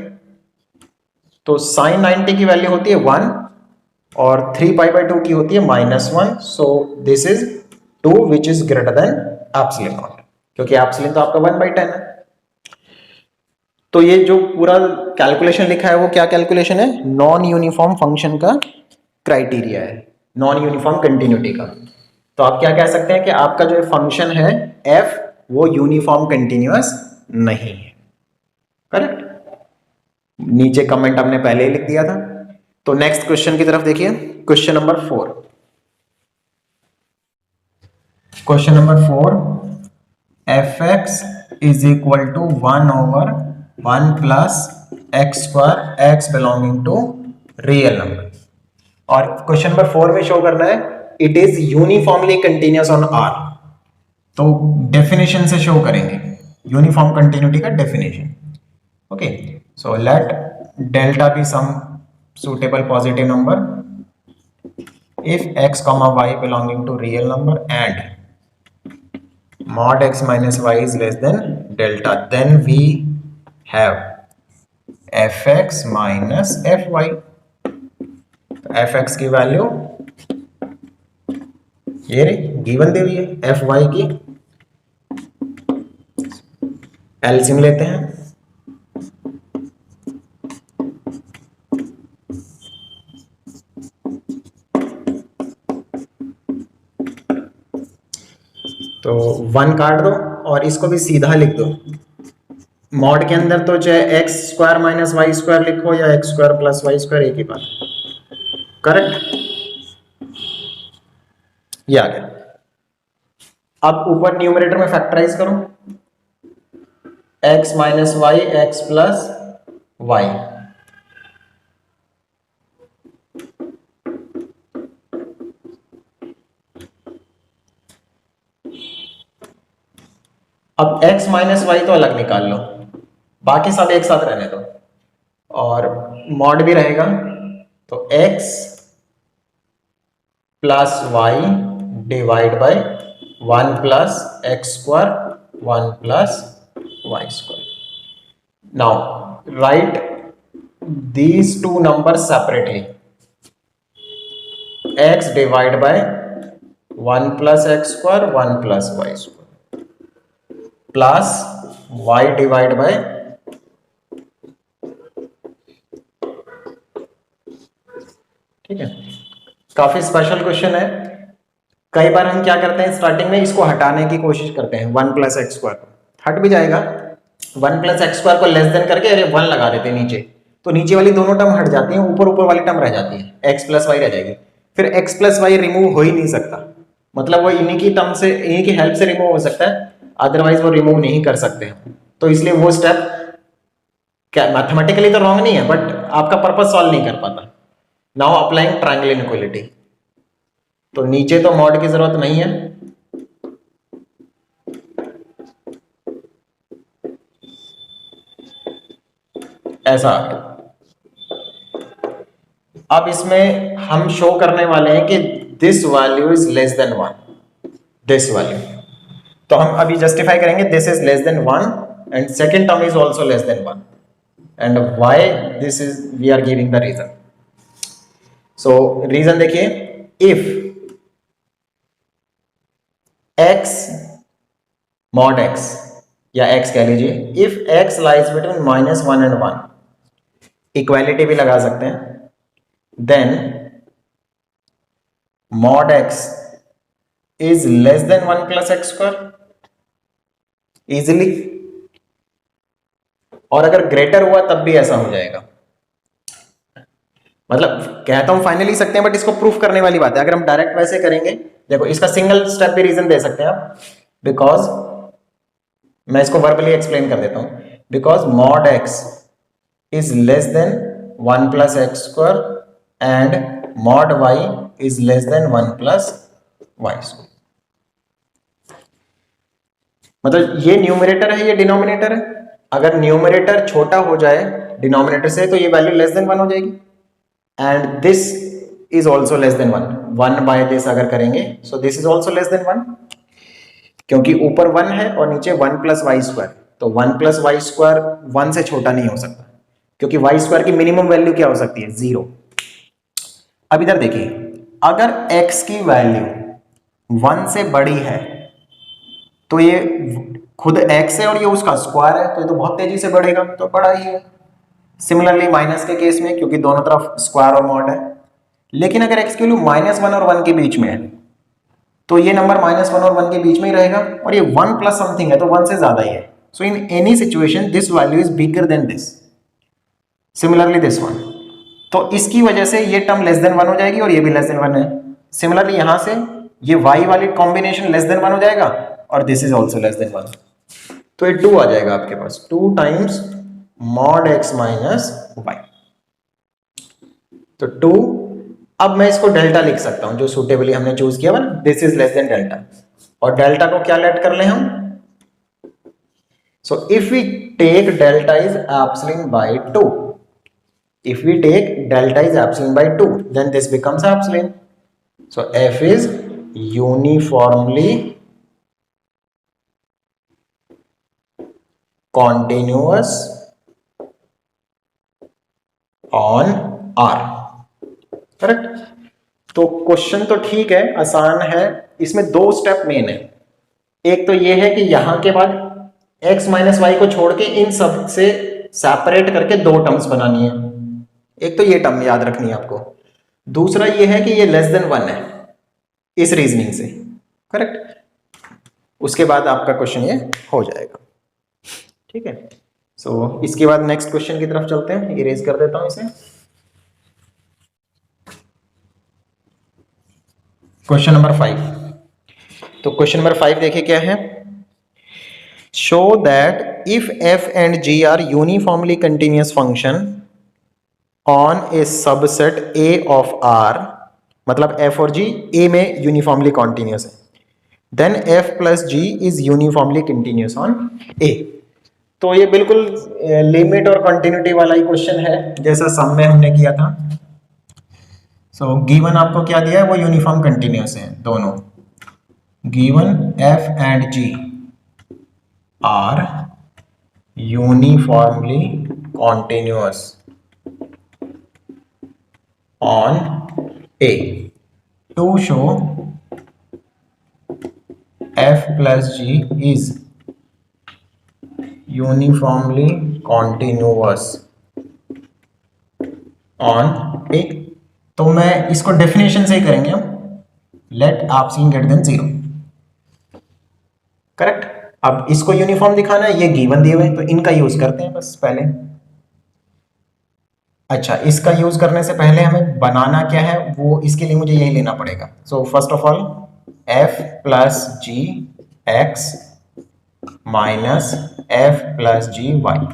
तो साइन 90 की वैल्यू होती है 1 और 3 पाई बाई 2 की होती है -1, सो this is 2 which is greater then epsilon not, क्योंकि एप्सिलॉन तो आपका 1/10 है। तो ये जो पूरा कैलकुलेशन लिखा है वो क्या कैलकुलेशन है, नॉन यूनिफॉर्म फंक्शन का क्राइटेरिया है, नॉन यूनिफॉर्म कंटिन्यूटी का। तो आप क्या कह सकते हैं कि आपका जो फंक्शन है f वो यूनिफॉर्म कंटिन्यूअस नहीं है, करेक्ट। नीचे कमेंट हमने पहले ही लिख दिया था। तो नेक्स्ट क्वेश्चन की तरफ देखिए, question number 4। Question number 4, fx is equal to 1 over 1 plus x square x belonging to real number. और क्वेश्चन नंबर 4 में शो करना है it is uniformly continuous on R। तो डेफिनेशन से शो करेंगे यूनिफॉर्म कंटिन्यूटी का definition. Okay, so let delta be some suitable positive number if x comma y belonging to real number and mod x minus y is less than delta, then we have fx minus fy। fx की value ये रही given the हुई है, fy की LCM लेते हैं, तो 1 काट दो और इसको भी सीधा लिख दो। मॉड के अंदर तो चाहे x square minus y square लिखो या x square plus y square, एक ही बात, करेक्ट। ये आ गया। अब ऊपर न्यूमरेटर में फैक्टराइज करो, x minus y x plus y, अब x माइनस वाई तो अलग निकाल लो, बाकी सब एक साथ रहने दो, और मॉड भी रहेगा, तो x plus y divide by 1 plus x square 1 plus y square. Now write these two number separately, x divide by 1 plus x square 1 plus y square plus y divide by ठीक है, काफी special question है। कई बार हम क्या करते हैं, starting में इसको हटाने की कोशिश करते हैं, 1 + x² हट भी जाएगा, 1 + x² को लेस देन करके अरे 1 लगा देते हैं नीचे, तो नीचे वाली दोनों टर्म हट जाती हैं, ऊपर ऊपर वाली टर्म रह जाती है, x + y रह जाएगी। फिर x + y रिमूव हो ही नहीं सकता, मतलब वो इन्हीं की टर्म से, इन्हीं की हेल्प से रिमूव हो सकता है, अदरवाइज वो रिमूव नहीं कर सकते हैं। तो इसलिए वो स्टेप क्या मैथमेटिकली तो रॉन्ग नहीं है, बट आपका पर्पस सॉल्व नहीं कर पाता। नाउ अप्लाइंग ट्रायंगल इनइक्वालिटी, तो नीचे तो मॉड की जरूरत नहीं है, ऐसा आ गया। अब इसमें हम शो करने वाले हैं कि this value is less than 1, this value, तो हम अभी जस्टिफाई करेंगे this is less than 1 and second term is also less than 1 and why this is, we are giving the reason. So reason देखिए, if x mod x या x कह लीजिए, if x lies between -1 and 1, equality भी लगा सकते हैं, then mod x is less than 1 + x², easily. और अगर ग्रेटर हुआ तब भी ऐसा हो जाएगा, मतलब कहता हूं फाइनली सकते हैं, बट इसको प्रूफ करने वाली बात है। अगर हम डायरेक्ट वैसे करेंगे, देखो इसका सिंगल स्टेप भी रीजन दे सकते हैं आप, बिकॉज मैं इसको वर्बली एक्सप्लेन कर देता हूं, because mod x is less than 1 + x² and mod y is less than 1 + y²। मतलब ये न्यूमरेटर है, ये डिनोमिनेटर है, अगर न्यूमरेटर छोटा हो जाए डिनोमिनेटर से तो ये वैल्यू लेस देन 1 हो जाएगी, and this is also less than 1, 1/this अगर करेंगे, सो this is also less than 1, क्योंकि ऊपर 1 है और नीचे 1 + y², तो 1 + y² 1 से छोटा नहीं हो सकता, क्योंकि y² की मिनिमम वैल्यू क्या हो सकती है, 0। अब इधर देखिए, अगर x की वैल्यू 1 से बड़ी है तो ये खुद x है और ये उसका स्क्वायर है, तो ये तो बहुत तेजी से बढ़ेगा, तो बड़ा ही है। सिमिलरली माइनस के केस में, क्योंकि दोनों तरफ स्क्वायर और मॉड है, लेकिन अगर x की वैल्यू -1 और 1 के बीच में है तो ये नंबर -1 और 1 के बीच में ही रहेगा, और ये 1 + समथिंग है तो 1 से ज्यादा ही है, so in any situation this value is bigger than this, similarly this one, तो इसकी वजह से ये टर्म लेस देन 1 हो जाएगी और ये भी लेस देन 1 है। सिमिलरली यहां से ये y वाली कॉम्बिनेशन लेस देन 1 हो जाएगा और this is also less than 1, तो ये 2 आ जाएगा आपके पास, 2 टाइम्स mod x - y, तो 2। अब मैं इसको डेल्टा लिख सकता हूं, जो सुटेबली हमने चूज किया ना, this is less than delta, और डेल्टा को क्या लेट कर ले हम, so if we take delta is epsilon by 2, if we take delta is epsilon by 2, then this becomes epsilon, so f is uniformly continuous on R, correct. तो question तो ठीक है, आसान है, इसमें 2 स्टेप मेन है। एक तो ये है कि यहां के बाद x - y को छोड़ के इन सब से सेपरेट करके 2 टर्म्स बनानी है, एक तो ये टर्म याद रखनी है आपको, दूसरा ये है कि ये लेस देन 1 है इस रीजनिंग से, करेक्ट। उसके बाद आपका क्वेश्चन ये हो जाएगा, ठीक है। सो इसके बाद नेक्स्ट क्वेश्चन की तरफ चलते हैं, इरेज कर देता हूं इसे। क्वेश्चन नंबर 5, तो क्वेश्चन नंबर 5 देखिए क्या है, show that if f and g are uniformly continuous function on a subset A of R, मतलब f और g A में यूनिफॉर्मली कॉन्टिन्यूस है, then f + g is uniformly continuous on A। तो ये बिल्कुल लिमिट और कंटिन्यूटी वाला ही question है, जैसा सम में हमने किया था। सो गिवन आपको क्या दिया है, वो यूनिफॉर्म कंटिन्यूस है दोनों, given f and g are uniformly continuous on A, to show f plus g is uniformly continuous on A, तो मैं इसको डेफिनेशन से ही करेंगे हम, let epsilon greater than 0, correct. अब इसको यूनिफॉर्म दिखाना है, ये गिवन दिए हुए हैं तो इनका यूज करते हैं बस पहले। अच्छा, इसका यूज करने से पहले हमें बनाना क्या है, वो इसके लिए मुझे यही लेना पड़ेगा। So first of all f plus g x minus f plus g y,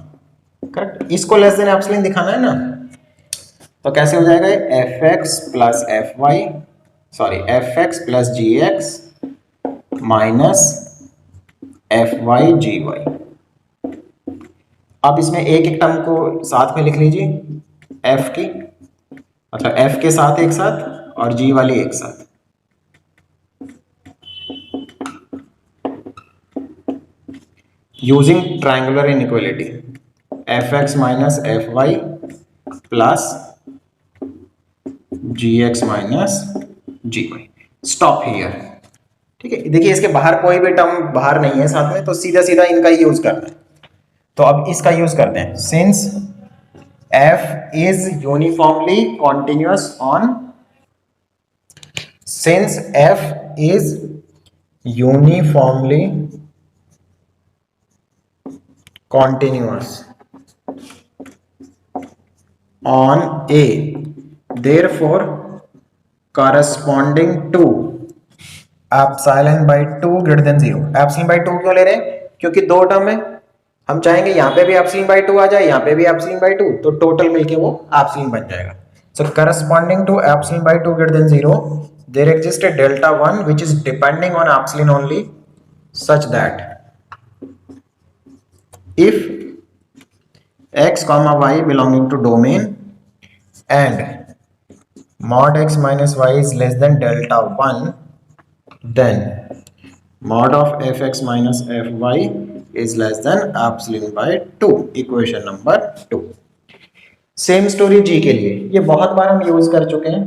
correct. इसको लेस देन एप्सिलॉन दिखाना है ना, तो कैसे हो जाएगा, f x plus f y, sorry f x plus g x minus F y g y. अब इसमें एक एक टर्म को साथ में लिख लीजिए, एफ की मतलब एफ के साथ एक साथ और जी वाली एक साथ। Using triangular inequality, f x minus F y plus g x minus ji y. Stop here, ठीक है। देखिए इसके बाहर कोई भी टर्म बाहर नहीं है साथ में, तो सीधा सीधा इनका ही यूज करना है। तो अब इसका यूज करते हैं, since f is uniformly continuous on, since f is uniformly continuous on A, therefore corresponding to epsilon by 2 greater than 0। epsilon by 2 क्यों ले रहे हैं, क्योंकि दो टर्म है, हम चाहेंगे यहाँ पे भी एप्सिलॉन बाई 2 आ जाए, यहाँ पे भी एप्सिलॉन बाई 2, तो टोटल मिलके वो एप्सिलॉन बन जाएगा। So corresponding to epsilon by 2 greater than 0 there exist a delta 1 which is depending on epsilon only such that if x comma y belonging to domain and mod x minus y is less than delta 1, then mod of fx minus fy is less than epsilon by 2। Equation number 2। Same story g के लिए, ये बहुत बार हम use कर चुके हैं,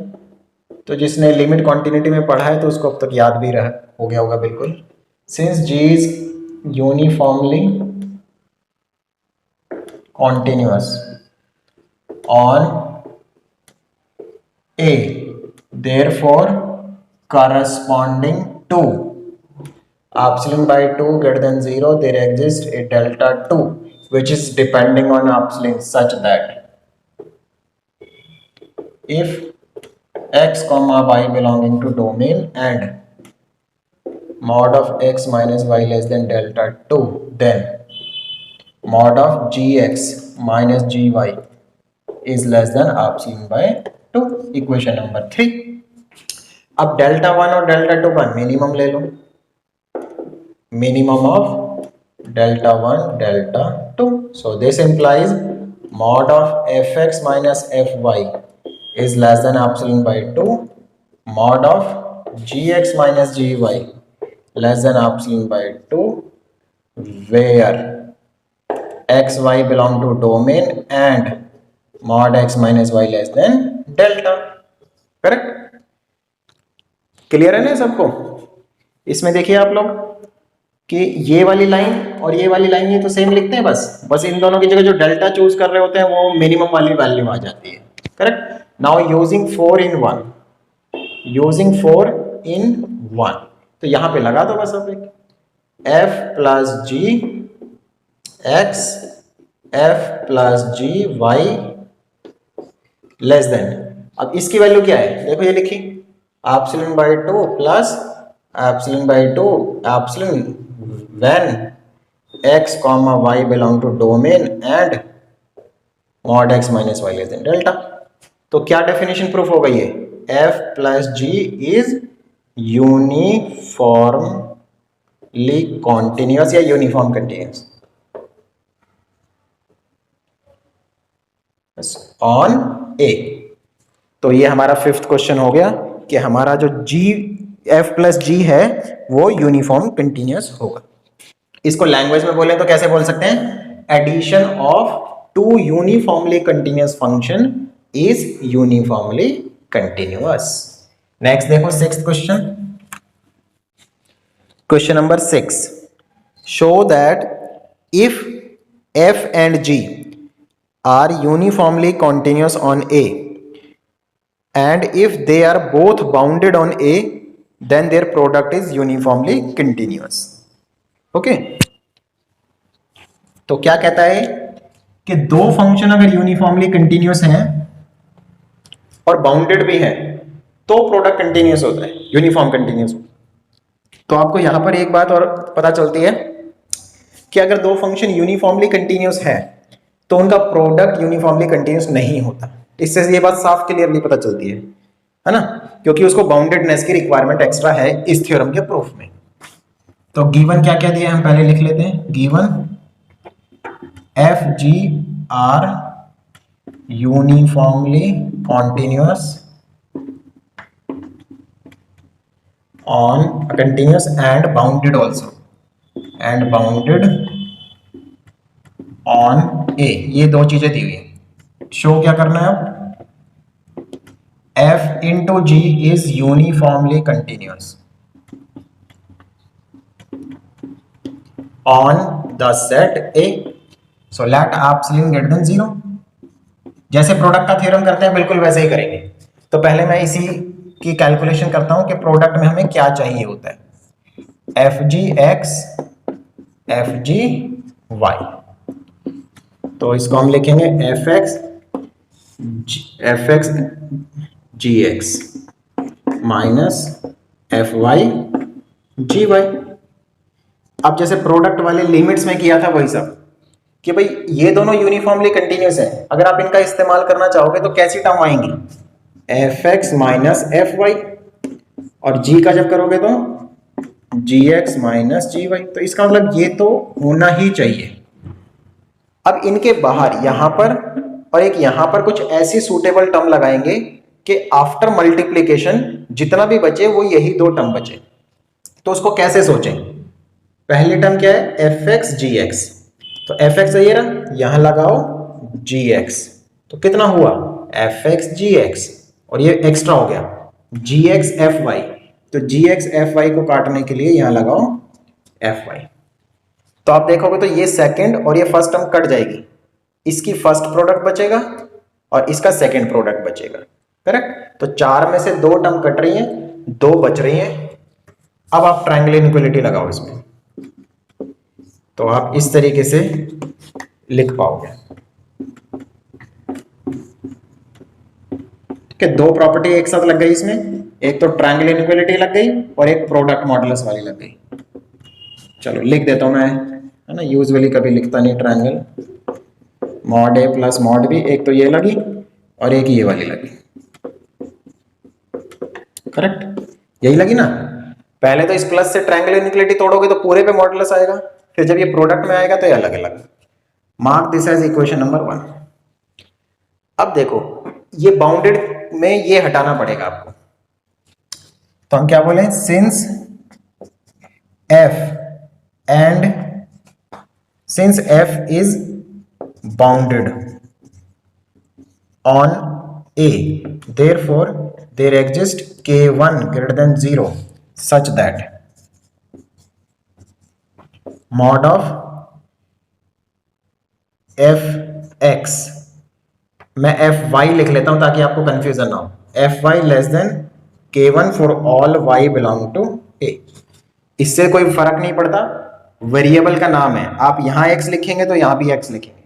तो जिसने लिमिट कॉन्टिन्यूटी में पढ़ा है तो उसको अब तक याद भी रहा हो गया होगा बिल्कुल। Since g is uniformly continuous on A, therefore corresponding to epsilon by 2 greater than 0 there exists a delta 2 which is depending on epsilon such that if x comma y belonging to domain and mod of x minus y less than delta 2, then mod of gx minus gy is less than epsilon by 2। Equation number 3। अब delta 1 और delta 2 का minimum ले लो, minimum of delta 1 delta 2, so this implies mod of fx minus fy is less than epsilon by 2, mod of gx minus gy less than epsilon by 2 where xy belong to domain and mod x minus y less than delta, correct. Clear है ना सबको। इसमें देखिए आप लोग कि ये वाली लाइन और ये वाली लाइन ये तो सेम लिखते हैं, बस इन दोनों की जगह जो डेल्टा चूज कर रहे होते हैं वो मिनिमम वाली वैल्यू आ जाती है, correct. Now using 4 in 1, using 4 in 1, तो यहां पे लगा दो बस अब f plus g x f plus g y less than, अब इसकी वैल्यू क्या है देखो, ये लिखी epsilon by 2 plus epsilon by 2 epsilon when x comma y belong to domain and mod x minus y less than delta। तो क्या definition proof हो गई है, f plus g is uniformly continuous या यूनिफॉर्म कंटिन्यूअस ऑन ए। तो ये हमारा 5th question हो गया कि हमारा जो g f प्लस जी है वो यूनिफॉर्म कंटिन्यूअस होगा। इसको लैंग्वेज में बोले तो कैसे बोल सकते हैं, addition of two uniformly continuous function is uniformly continuous. Next देखो 6th question, question number 6, show that if f and g are uniformly continuous on A, and if they are both bounded on A, then their product is uniformly continuous. Okay, तो क्या कहता है कि दो function अगर uniformly continuous हैं और bounded भी हैं तो प्रोडक्ट कंटिन्यूस होता है, यूनिफॉर्म कंटिन्यूस। तो आपको यहां पर एक बात और पता चलती है कि अगर दो फंक्शन यूनिफॉर्मली कंटिन्यूस है तो उनका प्रोडक्ट यूनिफॉर्मली कंटिन्यूस नहीं होता। इससे ये बात साफ क्लियरली पता चलती है ना, क्योंकि उसको बाउंडेडनेस की रिक्वायरमेंट एक्स्ट्रा है इस थ्योरम के प्रूफ में। तो गिवन क्या क्या दिया हम पहले लिख लेते हैं। Given f g are uniformly continuous on continuous and bounded also and bounded on A, ये दो चीजें दी हुई है। शो क्या करना है अब, f into g is uniformly continuous on the set A, so let epsilon greater than 0। जैसे प्रोडक्ट का थ्योरम करते हैं बिल्कुल वैसे ही करेंगे। तो पहले मैं इसी की कैलकुलेशन करता हूं कि प्रोडक्ट में हमें क्या चाहिए होता है, f g x f g Y. तो इसको हम लिखेंगे f x g x minus F y g y. अब जैसे प्रोडक्ट वाले लिमिट्स में किया था वही सब कि भाई ये दोनों यूनिफॉर्मली कंटिन्यूस है, अगर आप इनका इस्तेमाल करना चाहोगे तो कैसी टर्म आएंगी, F x minus F Y, और जी का जब करोगे तो जी एक्स माइनस जी वाई। तो इसका मतलब ये तो होना ही चाहिए। अब इनके बाहर यहां पर और एक यहां पर कुछ ऐसी सूटेबल टर्म लगाएंगे कि आफ्टर मल्टीप्लीकेशन जितना भी बचे वो यही दो टर्म बचे। तो उसको कैसे सोचें, पहली टर्म क्या है, एफ एक्स जी एक्स। तो एफ एक्स ये रहा, यहां लगाओ जी एक्स, तो कितना हुआ एफ एक्स जी एक्स, और ये एक्स्ट्रा हो गया जी एक्स एफ वाई। तो जी एक्स एफ वाई को काटने के लिए यहां लगाओ एफ वाई। तो आप देखोगे तो ये सेकंड और ये फर्स्ट टर्म कट जाएगी, इसकी फर्स्ट प्रोडक्ट बचेगा और इसका सेकंड प्रोडक्ट बचेगा, करेक्ट। तो चार में से दो टर्म कट रही हैं, दो बच रही हैं। अब आप ट्रायंगल इनइक्वालिटी लगाओ इसमें, तो आप इस तरीके से लिख पाओगे कि दो प्रॉपर्टी एक साथ लग गई इसमें, एक तो ट्रायंगल इनइक्वालिटी लग गई और एक प्रोडक्ट मॉडुलस वाली लग गई। चलो लिख देता हूं मैं, है ना, यूजुअली कभी लिखता नहीं ट्रायंगल, मॉड ए प्लस मॉड बी, एक तो ये लगी और एक ये वाली लगी, करेक्ट, यही लगी ना। पहले तो इस प्लस से ट्रायंगल इनइक्वालिटी तोड़ोगे तो पूरे पे मॉडुलस आएगा, फिर जब ये प्रोडक्ट में आएगा तो ये अलग अलग। Mark this as equation number 1। अब देखो ये बाउंडेड में ये हटाना पड़ेगा आपको, तो हम क्या बोले, since f is bounded on A, therefore there exists k1 greater than 0 such that mod of fx, मैं fy लिख लेता हूं ताकि आपको कंफ्यूजन ना हो, fy less than k1 for all y belong to A। इससे कोई फर्क नहीं पड़ता, वेरिएबल का नाम है, आप यहां x लिखेंगे तो यहां भी x लिखेंगे।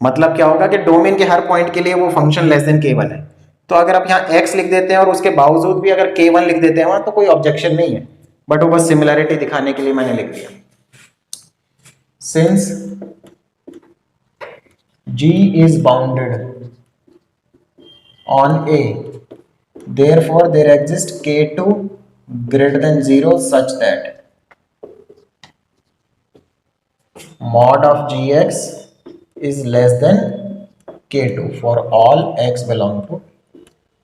मतलब क्या होगा कि डोमेन के हर पॉइंट के लिए वो फंक्शन लेस देन k1 है। तो अगर आप यहाँ x लिख देते हैं और उसके बावजूद भी अगर k1 लिख देते हैं वहां, तो कोई ऑब्जेक्शन नहीं है, बट वो बस सिमिलरिटी दिखाने के लिए मैंने लिख दिया। Since g is bounded on A, therefore there exists k2 greater than 0 such that mod of gx is less than k2 for all x belong to,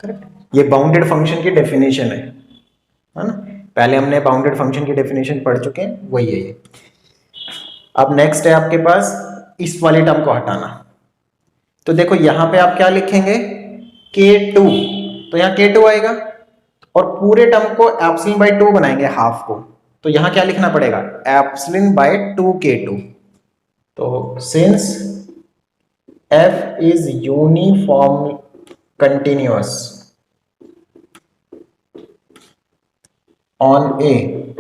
correct. ये बाउंडेड फंक्शन की डेफिनेशन है ना, पहले हमने बाउंडेड फंक्शन की definition पढ़ चुके हैं, वही है ये। अब नेक्स्ट है आपके पास इस वाली टर्म को हटाना। तो देखो यहां पे आप क्या लिखेंगे, k2, तो यहां k2 आएगा और पूरे टर्म को एप्सिलॉन बाय 2 बनाएंगे, हाफ को। तो यहां क्या लिखना पड़ेगा, एप्सिलॉन बाय 2k2। तो since f is uniform continuous on A,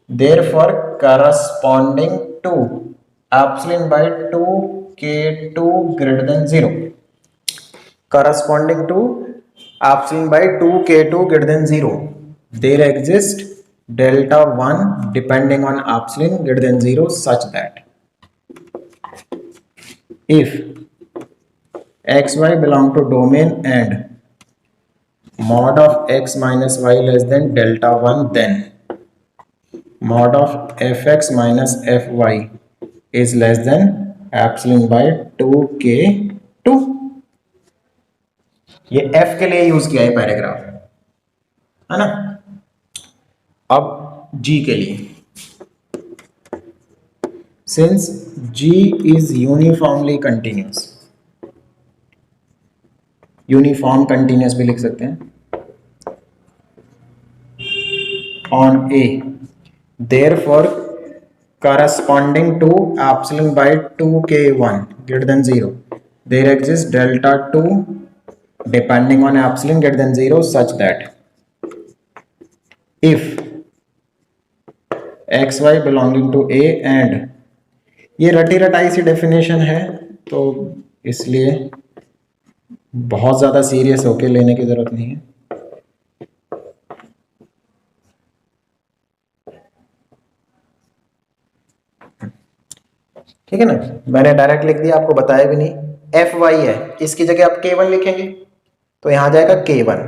therefore corresponding to epsilon by 2k2 greater than 0, corresponding to epsilon by 2k2 greater than 0, there exists delta 1 depending on epsilon greater than 0 such that if xy belong to domain and mod of x minus y less than delta 1, then mod of fx minus fy is less than epsilon by 2k2। ये f के लिए use किया है paragraph, है ना। अब g के लिए, since g is uniformly continuous, uniform continuous भी लिख सकते हैं, on A, therefore corresponding to epsilon by 2k1 greater than 0, there exists delta 2 depending on epsilon greater than 0 such that if xy belonging to A and, ये रटी रटाई सी definition है तो इसलिए बहुत ज़्यादा सीरियस होके लेने की ज़रूरत नहीं है। ठीक है ना, मैंने डायरेक्ट लिख दिया, आपको बताया भी नहीं। एफ वाई है, इसकी जगह आप k1 लिखेंगे तो यहां जाएगा k1,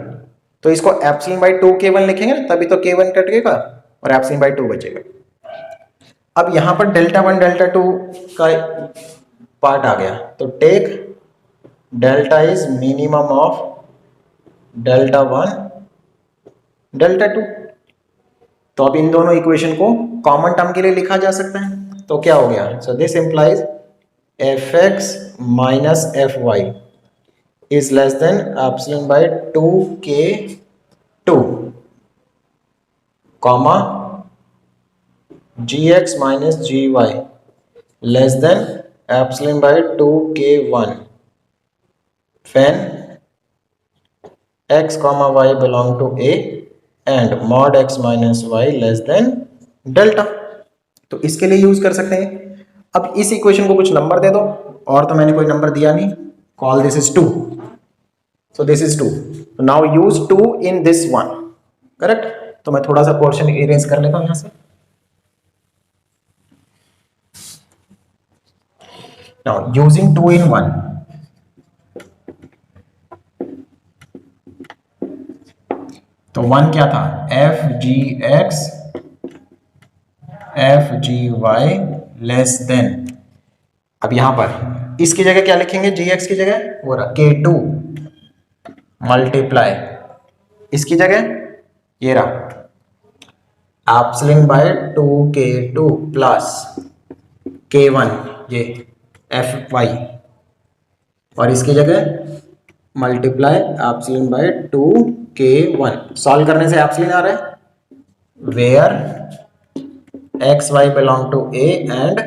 तो इसको एप्सिलॉन बाई 2k1 लिखेंगे ना, तभी तो k1 कटेगा और एप्सिलॉन बाई 2 बचेगा। अब यहां पर डेल्टा 1 डेल्टा 2 का पार्ट आ गया, तो take delta is minimum of delta 1 delta 2, तो अब इन दोनों इक्वेशन को कॉमन टर्म के लिए लिखा जा सकता है, तो क्या हो गया, so this implies f x minus F y is less than epsilon by 2k2 comma g x minus ji y less than epsilon by 2k1 when x comma y belong to A and mod x minus y less than delta, तो इसके लिए use कर सकते हैं। अब इस equation को कुछ नंबर दे दो, और तो मैंने कोई नंबर दिया नहीं, call this is 2, so this is 2, तो now use 2 in this one, correct. तो मैं थोड़ा सा पोर्शन इरेज कर लेता हूं यहां से। नाउ यूजिंग 2 इन 1, तो 1 क्या था, f g x f g y less than, अब यहां पर इसकी जगह क्या लिखेंगे, जी एक्स की जगह वो रहा k2 मल्टीप्लाई, इसकी जगह ये रहा epsilon bye 2k2 plus k1 ये एफ वाई, और इसकी जगह multiply epsilon bye 2k1। Solve करने से एप्सिलॉन आ रहा है where x y belong to A and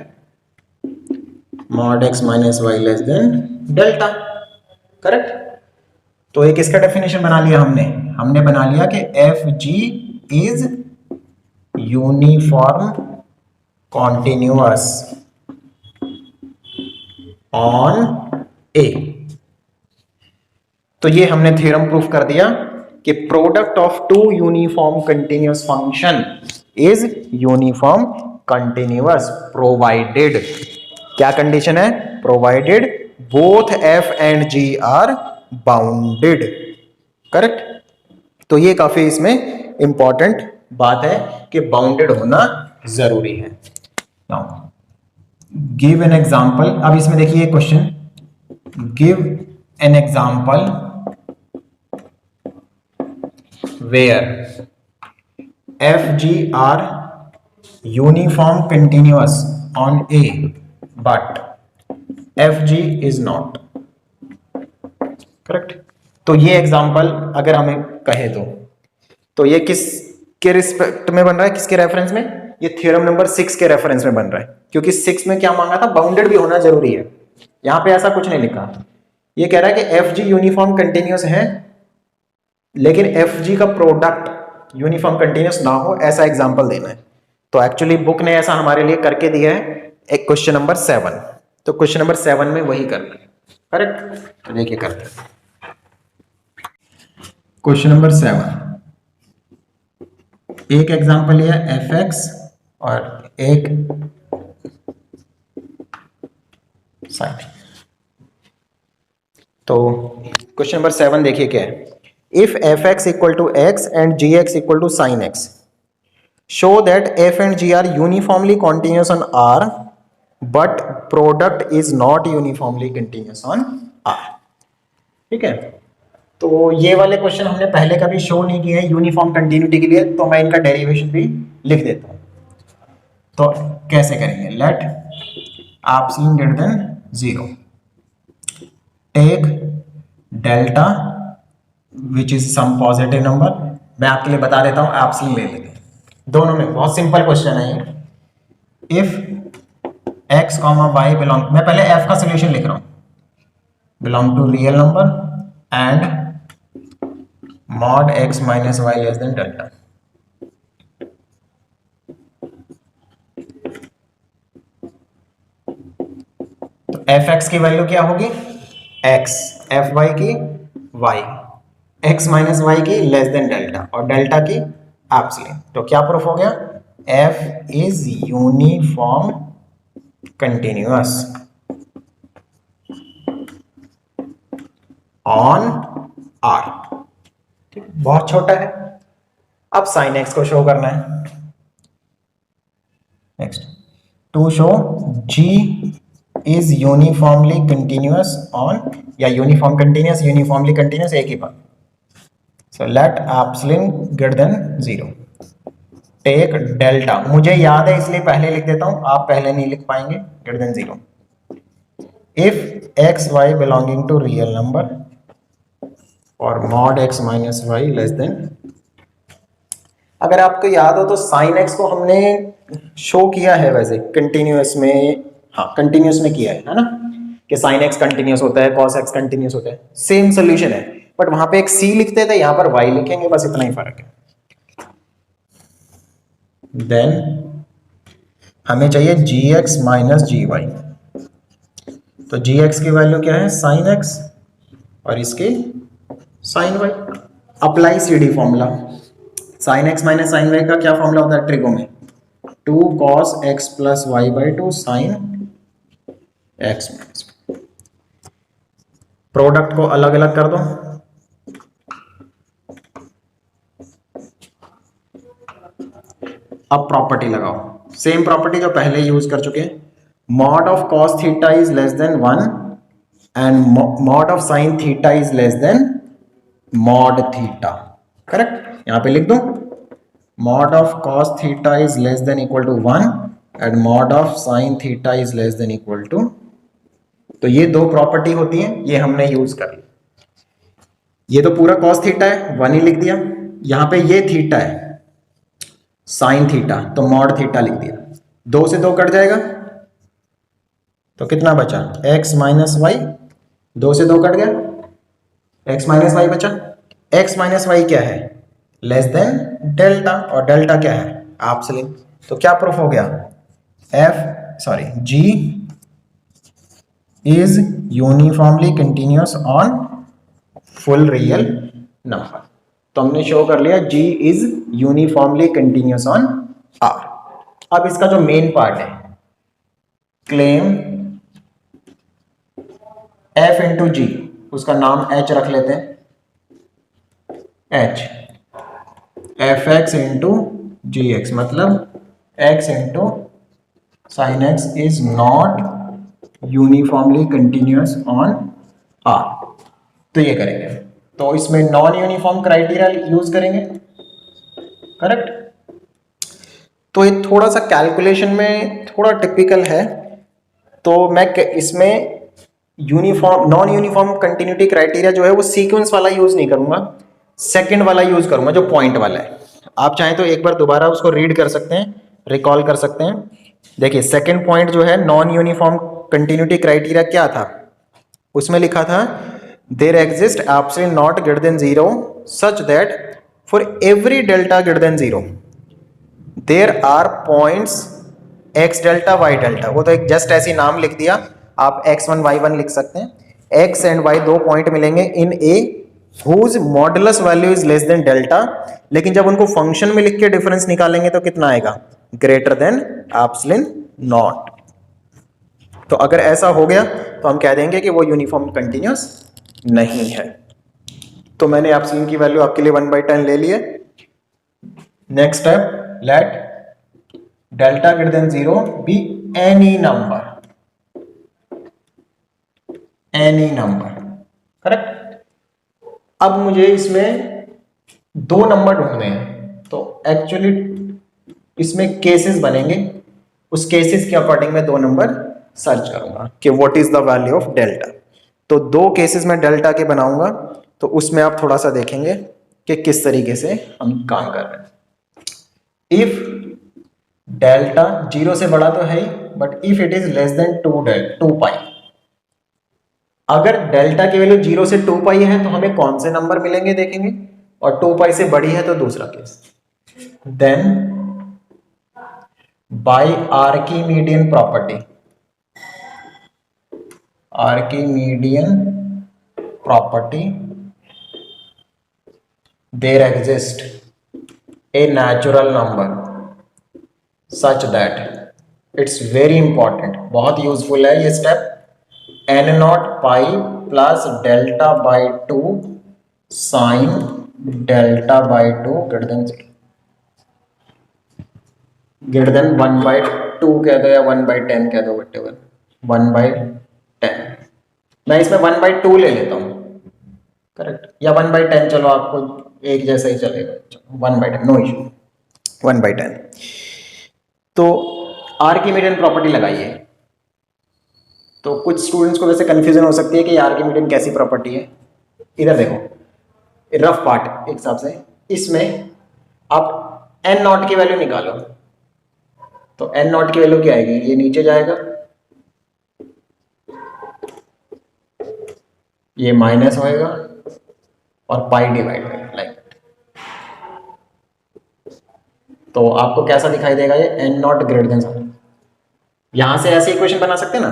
mod x minus Y less than delta, correct. तो एक इसका डेफिनेशन बना लिया हमने बना लिया कि f g is uniform continuous on A, तो ये हमने थ्योरम प्रूफ कर दिया कि product of two uniform continuous function is uniform continuous provided, क्या कंडीशन है, provided both f and g are bounded, correct. तो ये काफी इसमें इंपॉर्टेंट बात है कि बाउंडेड होना जरूरी है। नाउ गिव एन एग्जांपल, अब इसमें देखिए question, give an example where fg are uniform continuous on A but fg is not, correct. तो ये एग्जांपल अगर हमें कहे तो ये किस के रिस्पेक्ट में बन रहा है, किसके रेफरेंस में, ये थ्योरम नंबर 6 के रेफरेंस में बन रहा है, क्योंकि 6 में क्या मांगा था, बाउंडेड भी होना जरूरी है। यहां पे ऐसा कुछ नहीं लिखा, ये कह रहा है कि एफ जी यूनिफॉर्म कंटिन्यूअस है लेकिन एफ जी का प्रोडक्ट यूनिफॉर्म कंटिन्यूस ना हो, ऐसा एग्जाम्पल देना है। तो एक्चुअली बुक ने ऐसा हमारे लिए करके दिया है एक क्वेश्चन नंबर 7। तो क्वेश्चन नंबर 7 में वही करना है, करेक्ट। तो देखिए करते हैं क्वेश्चन नंबर 7। एक एग्जाम्पल है एफ एक्स और एक साइन। तो क्वेश्चन नंबर 7 देखिए क्या है। If f x equal to x and g x equal to sine x, show that f and g are uniformly continuous on R but product is not uniformly continuous on R। ठीक है, तो ये वाले question हमने पहले कभी show नहीं किए हैं यूनिफॉर्म कंटिन्यूटी के लिए, तो मैं इनका डेरिवेशन भी लिख देता हूं। तो कैसे करेंगे, let epsilon greater than 0 take delta which is some positive number. मैं आपके लिए बता देता हूं, एप्सिलॉन ले लेते हैं दोनों में, बहुत सिंपल क्वेश्चन है ये। If x comma y belong, मैं पहले एफ का सोल्यूशन लिख रहा हूं, belong to real number and mod x minus Y less than delta. तो एफ एक्स की वैल्यू क्या होगी, एक्स, एफ वाई की वाई, एक्स माइनस वाई की लेस देन डेल्टा और डेल्टा की एप्सिलॉन। तो क्या प्रूफ हो गया, f is uniform continuous on R. ठीक, बहुत छोटा है। अब साइन एक्स को शो करना है। Next, to show g is uniformly continuous on, या यूनिफॉर्म कंटिन्यूअस यूनिफॉर्मली कंटिन्यूअस एक ही बात। So let epsilon greater than 0 take delta, मुझे याद है इसलिए पहले लिख देता हूं, आप पहले नहीं लिख पाएंगे, greater than 0 if x y belonging to real number or mod x minus y less than। अगर आपको याद हो तो sin x को हमने शो किया है वैसे कंटिन्यूअस में, हाँ कंटिन्यूअस में किया है ना, कि sin x कंटिन्यूअस होता है, cos x कंटिन्यूअस होता है, सेम सोल्यूशन है, बट वहां पे एक c लिखते थे, यहां पर y लिखेंगे, बस इतना ही फर्क है। देन हमें चाहिए gx माइनस जी वाई। तो gx की वैल्यू क्या है, sin x और इसके sin y। Apply CD formula, sin x minus sin y का क्या फॉर्मूला होता है ट्रिगो में, 2 cos x plus y by 2 sin x minus. Product को अलग अलग कर दो, अब प्रॉपर्टी लगाओ, सेम प्रॉपर्टी जो पहले यूज कर चुके हैं, mod of cos theta is less than 1 and mod of sine theta is less than mod theta. Correct, यहां पे लिख दो mod of cos theta is less than equal to 1 and mod of sine theta is less than equal to. तो ये दो property होती है, ये हमने यूज कर ली। ये तो पूरा कॉस थीटा है, 1 ही लिख दिया, यहां पे ये थीटा है साइन थीटा, तो मॉड थीटा लिख दिया, 2 से 2 कट जाएगा, तो कितना बचा, x माइनस वाई, 2 से 2 कट गया, x माइनस वाई बचा। x माइनस वाई क्या है, लेस देन डेल्टा, और डेल्टा क्या है, एप्सिलॉन। तो क्या प्रूफ हो गया, g is uniformly continuous on full real number. तो हमने शो कर लिया G is uniformly continuous on R। अब इसका जो मेन पार्ट है, क्लेम F इंटू G, उसका नाम H रख लेते हैं, H एफ एक्स इंटू जी एक्स, मतलब x into sine x is not uniformly continuous on R। तो ये करेंगे, तो इसमें नॉन यूनिफॉर्म क्राइटेरिया यूज करेंगे, करेक्ट। तो ये थोड़ा सा कैलकुलेशन में थोड़ा टिपिकल है, तो मैं इसमें uniform non uniform continuity criteria जो है वो सीक्वेंस वाला यूज नहीं करूंगा, सेकंड वाला यूज करूंगा जो पॉइंट वाला है। आप चाहें तो एक बार दोबारा उसको रीड कर सकते हैं, रिकॉल कर सकते हैं। देखिए सेकंड पॉइंट जो है नॉन यूनिफॉर्म कंटिन्यूटी क्राइटेरिया क्या था, उसमें लिखा था there exist epsilon not greater than 0 such that for every delta greater than 0 there are points x delta y delta, वो तो एक जस्ट ऐसी नाम लिख दिया, आप x1 y1 लिख सकते हैं। x एंड y दो पॉइंट मिलेंगे इन a whose modulus value is less than delta, लेकिन जब उनको फंक्शन में लिख के डिफरेंस निकालेंगे तो कितना आएगा, ग्रेटर देन एप्सिलॉन नॉट। तो अगर ऐसा हो गया तो हम कह देंगे कि वो यूनिफॉर्म कंटिन्यूअस नहीं है। तो मैंने एप्सिलॉन की वैल्यू आपके लिए 1/10 ले ली है। Next step, let delta greater than 0 be any number, any number, correct. अब मुझे इसमें दो नंबर ढूंढने हैं, तो एक्चुअली इसमें केसेस बनेंगे, उस केसेस के अकॉर्डिंग मैं दो नंबर सर्च करूंगा कि what is the value of delta. तो दो केसेस में डेल्टा के बनाऊंगा, तो उसमें आप थोड़ा सा देखेंगे कि किस तरीके से हम काम कर रहे हैं। इफ डेल्टा 0 से बड़ा तो है ही, but if it is less than 2 pi, अगर डेल्टा की वैल्यू 0 से 2 पाई है तो हमें कौन से नंबर मिलेंगे देखेंगे, और 2 पाई से बड़ी है तो दूसरा case. Then by Archimedean property, Archimedean property there exist a natural number such that, it's very important, बहुत यूजफुल है ये step, n not pi plus delta by 2 sine delta by 2 greater than 0, greater than 1/2 कह दो या 1/10 कह दो, whatever, 1/10। मैं इसमें 1/2 ले लेता हूं, करेक्ट, या 1/10, चलो आपको एक जैसा ही चलेगा, 1/10 नो इशू, 1/10। तो आर्किमीडियन प्रॉपर्टी लगाइए। तो कुछ स्टूडेंट्स को वैसे कंफ्यूजन हो सकती है कि आर्किमीडियन कैसी प्रॉपर्टी है। इधर देखो, रफ पार्ट एक हिसाब से, इसमें आप एन नॉट की वैल्यू निकालो, तो एन नॉट की वैल्यू क्या आएगी, ये नीचे जाएगा, ये माइनस होएगा और पाई डिवाइड होएगा, लाइक। तो आपको कैसा दिखाई देगा ये, एन नॉट ग्रेटर देन, यहां से ऐसे इक्वेशन बना सकते हैं ना।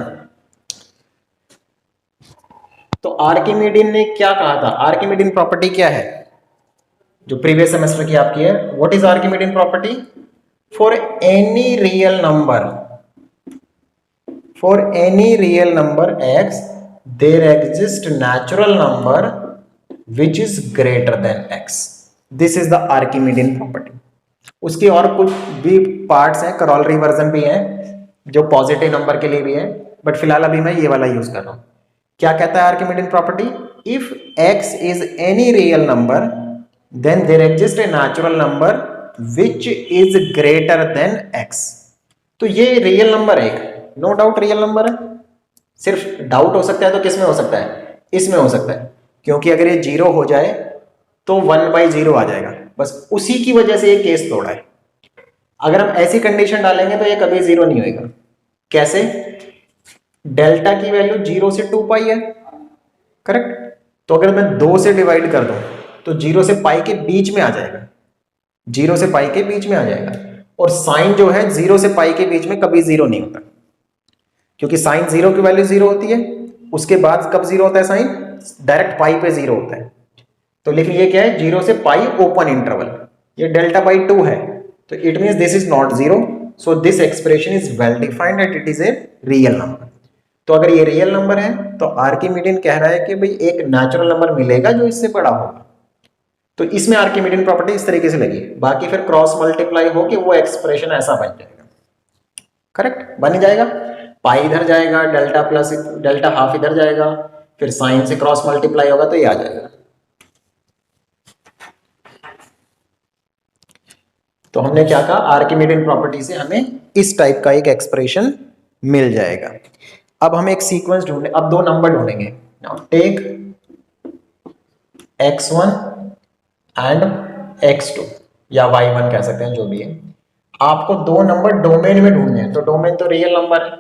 तो आर्किमीडियन ने क्या कहा था, आर्किमीडियन प्रॉपर्टी क्या है, जो प्रीवियस सेमेस्टर की आपकी है, what is Archimedean property, for any real number, for any real number x there exist natural number which is greater than x, this is the Archimedean property. उसकी और कुछ भी पार्ट्स हैं, करोलरी वर्जन भी है जो पॉजिटिव नंबर के लिए भी है, बट फिलहाल अभी मैं ये वाला यूज कर रहा हूं। क्या कहता है Archimedean property, if x is any real number then there exist a natural number which is greater than x। तो ये रियल नंबर है, नो डाउट रियल नंबर है, सिर्फ डाउट हो सकता है तो किस में हो सकता है, इसमें हो सकता है, क्योंकि अगर ये 0 हो जाए तो 1/0 आ जाएगा, बस उसी की वजह से ये केस तोड़ा है। अगर हम ऐसी कंडीशन डालेंगे तो ये कभी 0 नहीं होगा। कैसे, डेल्टा की वैल्यू 0 से 2 पाई है, करेक्ट, तो अगर मैं 2 से डिवाइड कर दूं तो 0 से पाई के बीच में आ जाएगा, 0 से पाई के बीच में आ जाएगा। और साइन जो है 0 से पाई के बीच में कभी 0 नहीं होता, क्योंकि साइन 0 की वैल्यू 0 होती है, उसके बाद कब 0 होता है साइन, डायरेक्ट पाई पे 0 होता है। तो लेकिन ये क्या है, 0 से पाई ओपन इंटरवल, ये डेल्टा बाई 2 है, तो it means this is not 0, so this expression is well defined that it is a real number. तो अगर ये रियल नंबर है तो आर्किमीडियन कह रहा है कि भाई एक नेचुरल नंबर मिलेगा जो इससे बड़ा होगा। तो इसमें आर्किमीडियन प्रॉपर्टी इस तरीके से लगी, बाकी फिर क्रॉस मल्टीप्लाई हो कि वो एक्सप्रेशन ऐसा बन जाएगा, करेक्ट, बन जाएगा, पाई इधर जाएगा, डेल्टा प्लस डेल्टा हाफ इधर जाएगा, फिर साइन से क्रॉस मल्टीप्लाई होगा तो ये आ जाएगा। तो हमने क्या कहा, आर्किमीडियन प्रॉपर्टी से हमें इस टाइप का एक एक्सप्रेशन मिल जाएगा। अब हम एक सीक्वेंस ढूंढे, अब दो नंबर ढूंढेंगे। Now take x1 and x2 या y1 कह सकते हैं, जो भी है। आपको दो नंबर डोमेन में ढूंढने हैं, तो डोमेन तो रियल नंबर है,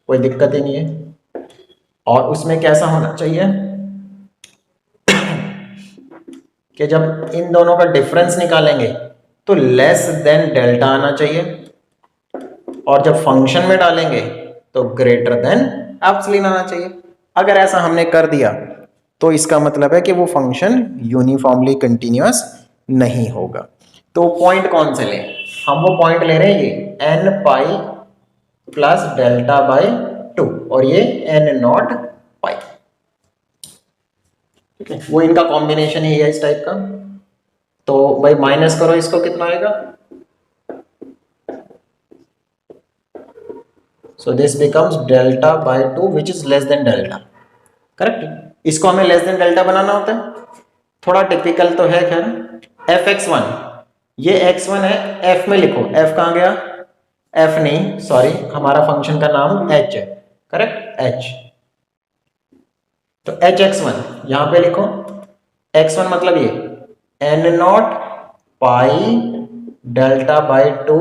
कोई दिक्कत ही नहीं है। और उसमें कैसा होना चाहिए, कि जब इन दोनों का डिफरेंस निकालेंगे तो लेस देन डेल्टा आना चाहिए, और जब फंक्शन में डालेंगे तो ग्रेटर देन एप्सिलॉन आना चाहिए। अगर ऐसा हमने कर दिया तो इसका मतलब है कि वो फंक्शन यूनिफॉर्मली कंटिन्यूअस नहीं होगा। तो पॉइंट कौन से लें? हम वो पॉइंट ले रहे हैं ये n pi plus delta by 2 और ये एन नॉट पाई, ठीक है, वो इनका कॉम्बिनेशन ही है इस टाइप का। तो भाई माइनस करो इसको, कितना आएगा? So this becomes delta by 2 which is less than delta, correct. इसको हमें लेस देन डेल्टा बनाना होता है, थोड़ा टिपिकल तो है खैर। एफ एक्स वन, ये x1 है, f में लिखो, f कहाँ गया? f नहीं, सॉरी, हमारा फंक्शन का नाम h है, करेक्ट, h। तो h x1 यहां पे लिखो, x1 मतलब ये n not pi delta by 2,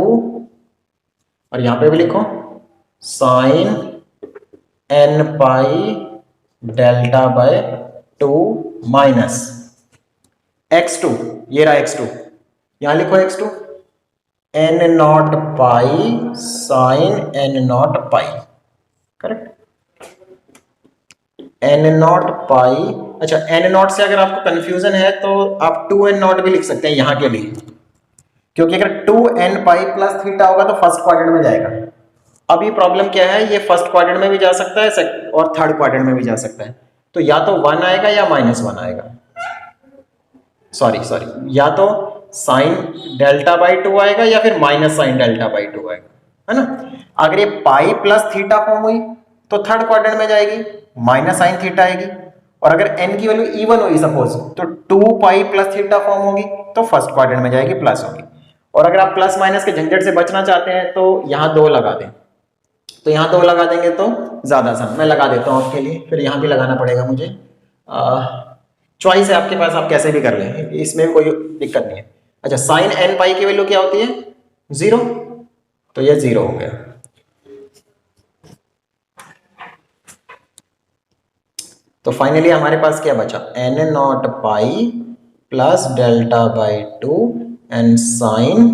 और यहां पे भी लिखो sine n pi delta by 2 minus x2, ये रहा x2, यहां लिखो x2 n not pi sine n not pi, correct, n not pi. अच्छा, n नॉट से अगर आपको कंफ्यूजन है तो आप 2n नॉट भी लिख सकते हैं यहां के लिए, क्योंकि अगर 2n पाई प्लस थीटा होगा तो फर्स्ट क्वाड्रेंट में जाएगा। अभी प्रॉब्लम क्या है, ये फर्स्ट क्वाड्रेंट में भी जा सकता है और थर्ड क्वाड्रेंट में भी जा सकता है, तो या तो 1 आएगा या -1 आएगा, सॉरी, या तो साइन डेल्टा बाई 2 आएगा या फिर माइनस साइन डेल्टा बाई 2 आएगा, है ना। अगर ये पाई प्लस थीटा फॉर्म हुई तो थर्ड क्वाड्रेंट में जाएगी, माइनस साइन थीटा आएगी, और अगर n की वैल्यू इवन हुई सपोज तो 2 पाई प्लस थीटा फॉर्म होगी तो फर्स्ट क्वाड्रेंट में जाएगी, प्लस होगी। और अगर आप प्लस माइनस के झंझट से बचना चाहते हैं तो यहाँ 2 लगा दें, तो यहाँ 2 लगा देंगे तो ज्यादा आसान, मैं लगा देता हूँ आपके लिए, फिर यहाँ भी लगाना पड़ेगा मुझे, चॉइस है आपके पास, आप कैसे भी कर लें, इसमें कोई दिक्कत नहीं है। अच्छा, साइन n पाई की वैल्यू क्या होती है? 0, तो ये 0 हो गया। तो फाइनली हमारे पास क्या बचा? n not pi plus delta by 2 and sign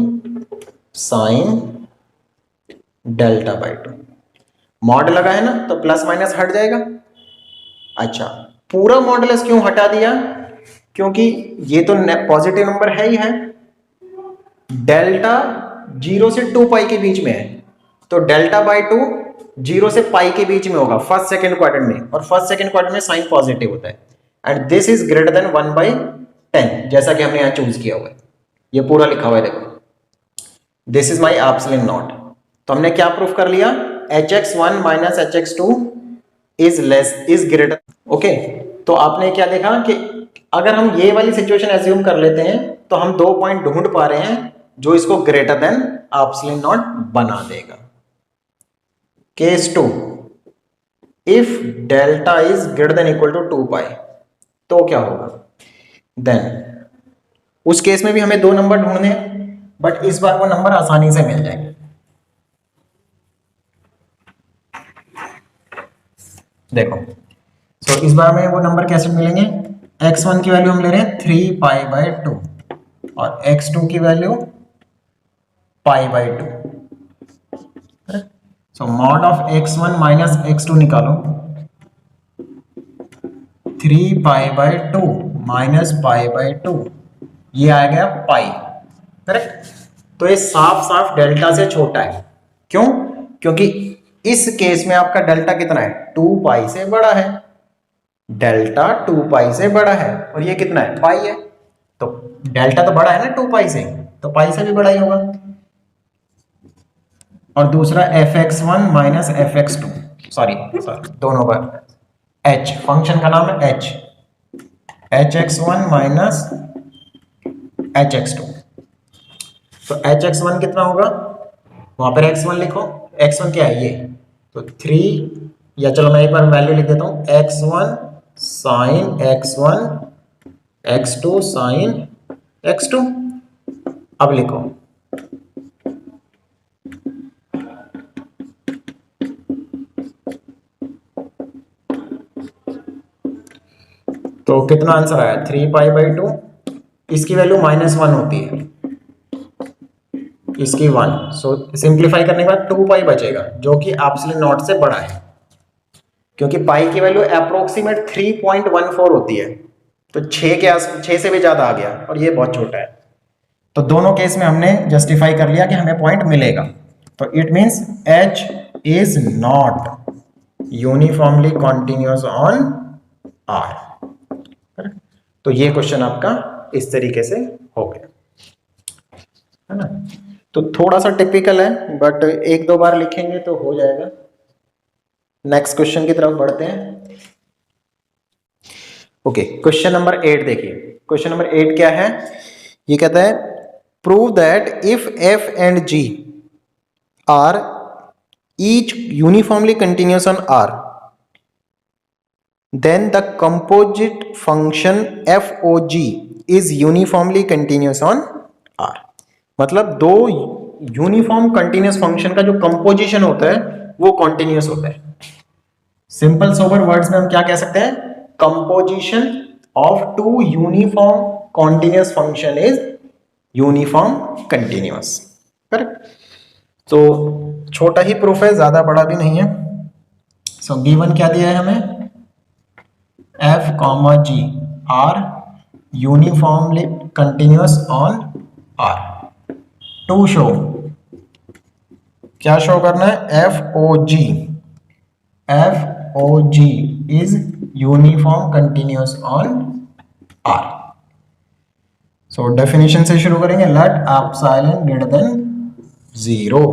delta by 2। Mod लगा है ना, तो प्लस माइनस हट जाएगा। अच्छा, पूरा मॉडुलस क्यों हटा दिया? क्योंकि ये तो पॉजिटिव नंबर है ही है, डेल्टा 0 से 2 पाई के बीच में है, तो डेल्टा बाई 2 0 से पाई के बीच में होगा फर्स्ट सेकंड क्वाड्रेंट में, और फर्स्ट सेकंड क्वाड्रेंट में साइन पॉजिटिव होता है, and this is greater then 1/10, जैसा कि हमने यहां चूज किया हुआ है, ये पूरा लिखा हुआ है, देखो, this is my epsilon not. तो हमने क्या प्रूफ कर लिया? hx1 minus hx2 is greater, okay. तो आपने क्या देखा कि अगर हम ये वाली सिचुएशन एज्यूम कर लेते हैं तो हम 2 पॉइंट ढूंढ पा रहे हैं जो इसको ग्रेटर देन एप्सिलॉन नॉट बना देगा। Case 2, if delta is greater than equal to 2 pi, तो क्या होगा? देन उस केस में भी हमें 2 नंबर ढूंढने हैं, बट इस बार वो नंबर आसानी से मिल जाएंगे। देखो, सो इस बार में वो नंबर कैसे मिलेंगे? x1 की वैल्यू हम ले रहे हैं 3 पाई बाई 2 और x2 की value pi by 2। So mod of x1 minus x2 निकालो, 3 pi by 2 minus pi by 2, ये आ गया पाई, करेक्ट। तो ये साफ साफ डेल्टा से छोटा है, क्यों? क्योंकि इस केस में आपका डेल्टा कितना है? 2 पाई से बड़ा है, डेल्टा 2 पाई से बड़ा है, और ये कितना है? पाई है, तो डेल्टा तो बड़ा है ना 2 पाई से, तो पाई से भी बड़ा ही होगा। और दूसरा fx1 माइनस fx2, सॉरी दोनों बार h, फंक्शन का नाम है h, hx1 माइनस hx2, तो hx1 कितना होगा? वहां पर x1 लिखो, x1 क्या है? ये तो 3, या चलो मैं एक बार वैल्यू लिख देता हूं, x1 sign x1, x2 sign x2। अब लिखो, तो कितना आंसर आया? 3 पाई बाई 2 इसकी वैल्यू -1 होती है, इसकी 1। सो सिंप्लीफाई करने के बाद 2 पाई बचेगा जो कि एप्सिलॉन नॉट से बड़ा है, क्योंकि पाई की वैल्यू अप्रोक्सीमेट 3.14 होती है, तो 6 से भी ज्यादा आ गया और ये बहुत छोटा है। तो दोनों केस में हमने जस्टिफाई कर लिया कि हमें पॉइंट मिलेगा। तो it means H is not uniformly continuous on R। तो ये क्वेश्चन आपका इस तरीके से हो गया, है ना। तो थोड़ा सा टिपिकल है, बट एक दो बार लिखेंगे तो हो जाएगा। नेक्स्ट क्वेश्चन की तरफ बढ़ते हैं। ओके, क्वेश्चन नंबर 8 देखिए। क्वेश्चन नंबर 8 क्या है? ये कहता है prove that if f and g are each uniformly continuous on R, then the composite function FOG is uniformly continuous on R। मतलब दो यूनिफॉर्म कंटिन्यूअस फंक्शन का जो कंपोजिशन होता है वो कॉन्टिन्यूअस होता है। सिंपल सोबर वर्ड्स में हम क्या कह सकते हैं? Composition of two uniform continuous function is uniform continuous. Correct. तो छोटा ही प्रूफ है, ज्यादा बड़ा भी नहीं है। सो गिवन क्या दिया है हमें? F, G are uniformly continuous on R। To show, क्या शो करना है? FOG is uniform continuous on R। So definition से शुरू करेंगे। Let epsilon greater than 0।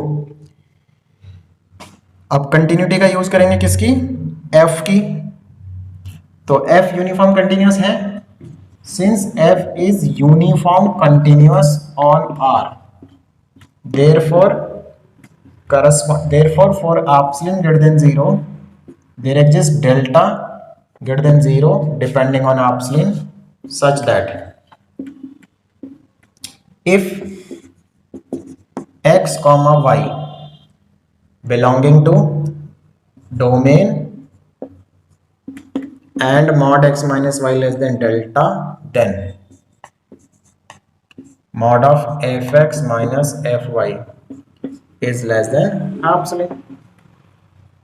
अब कंटिन्यूटी का यूज करेंगे किसकी? F की। तो F यूनिफॉर्म कंटिन्यूअस है। Since F is uniform continuous on R, therefore for epsilon greater than 0 there exists delta greater than 0 depending on epsilon such that if x comma y belonging to domain and mod x minus y less than delta, then mod of fx minus fy is less than epsilon।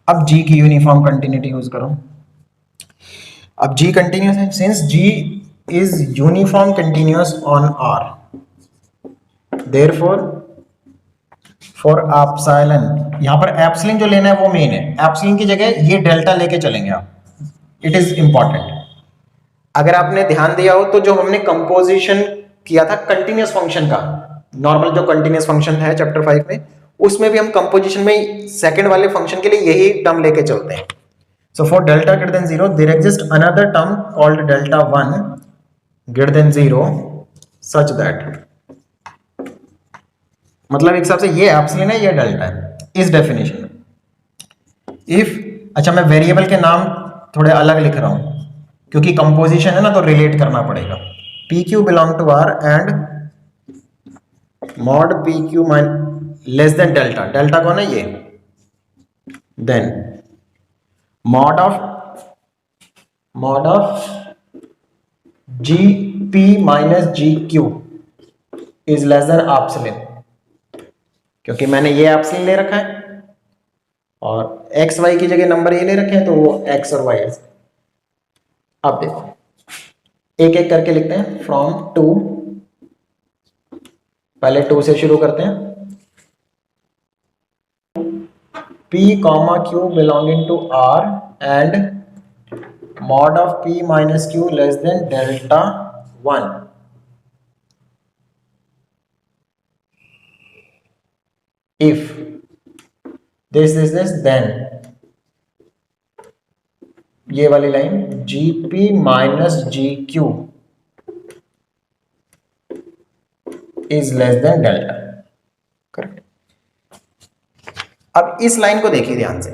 अब g की uniform continuity use करो। अब g continuous है, since g is uniform continuous on R, therefore for epsilon, यहां पर epsilon जो लेना है वो मेन है। एप्सिलॉन की जगह ये डेल्टा लेके चलेंगे आप, इट इज इंपॉर्टेंट। अगर आपने ध्यान दिया हो तो जो हमने कंपोजिशन किया था कंटिन्यूअस फंक्शन का, नॉर्मल जो कंटिन्यूअस फंक्शन है चैप्टर 5 में, उसमें भी हम कंपोजिशन में सेकंड वाले फंक्शन के लिए यही टर्म लेके चलते हैं। So for delta greater than 0 there exist another term called delta 1 greater than 0 such that, मतलब एक हिसाब से ये एप्सिलॉन है, ये डेल्टा है इस डेफिनेशन में। इफ, अच्छा मैं वेरिएबल के नाम थोड़े अलग लिख रहा हूं क्योंकि कंपोजिशन है ना, तो रिलेट करना पड़ेगा। P Q belong to R and mod P Q less than delta, delta कौन है? ये। Then mod of G P minus G Q is less than epsilon, क्योंकि मैंने ये एप्सिलॉन ले रखा है और एक्स वाई की जगह नंबर ये ले रखे हैं, तो वो एक्स और वाई है। अब देखो एक एक करके लिखते हैं। फ्रॉम 2, पहले 2 से शुरू करते हैं। P comma Q belonging to R and mod of P minus Q less than delta 1। If this then ये वाली line GP minus GQ is less than delta. Correct. अब इस लाइन को देखिए ध्यान से,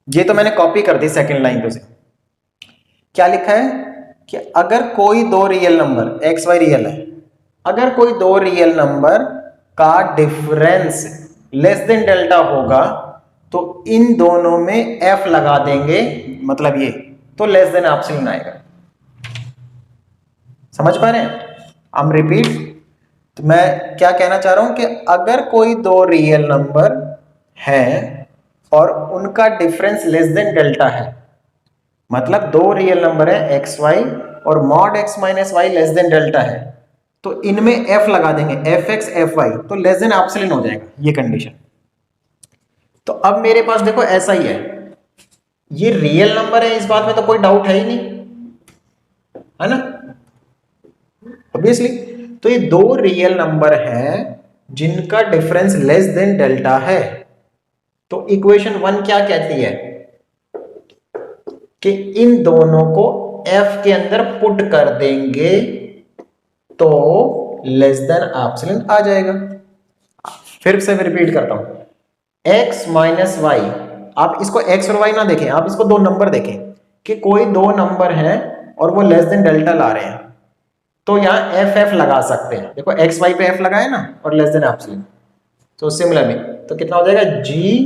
ये तो मैंने कॉपी कर दी सेकंड लाइन पे से। क्या लिखा है कि अगर कोई दो real number X Y real है, अगर कोई दो रियल नंबर का डिफरेंस लेस देन डेल्टा होगा तो इन दोनों में f लगा देंगे, मतलब ये, तो लेस देन एप्सिलॉन आएगा। समझ पा रहे हैं? हम रिपीट, तो मैं क्या कहना चाह रहा हूं कि अगर कोई दो रियल नंबर हैं और उनका डिफरेंस लेस देन डेल्टा है, मतलब दो रियल नंबर है एक्स वाई और mod x minus Y less than delta है, तो इनमें एफ लगा देंगे, एफ एक्स एफ वाई, तो लेस देन एप्सिलॉन हो जाएगा ये कंडीशन। तो अब मेरे पास देखो ऐसा ही है, ये रियल नंबर है, इस बात में तो कोई डाउट है ही नहीं, है ना, ऑब्वियसली। तो ये दो रियल नंबर हैं जिनका डिफरेंस लेस देन डेल्टा है, तो इक्वेशन 1 क्या कहती है कि इन दोनों को f के अंदर पुट कर देंगे तो लेस देन एप्सिलॉन आ जाएगा। फिर से रिपीट करता हूं, x माइनस वाई, आप इसको x और y ना देखें, आप इसको दो नंबर देखें कि कोई दो नंबर है और वो लेस देन डेल्टा ला रहे हैं, तो यहां एफ एफ लगा सकते हैं। देखो एक्स वाई पे एफ लगाए ना और लेस देन एप्सिलॉन, तो सिमिलरली तो कितना हो जाएगा जी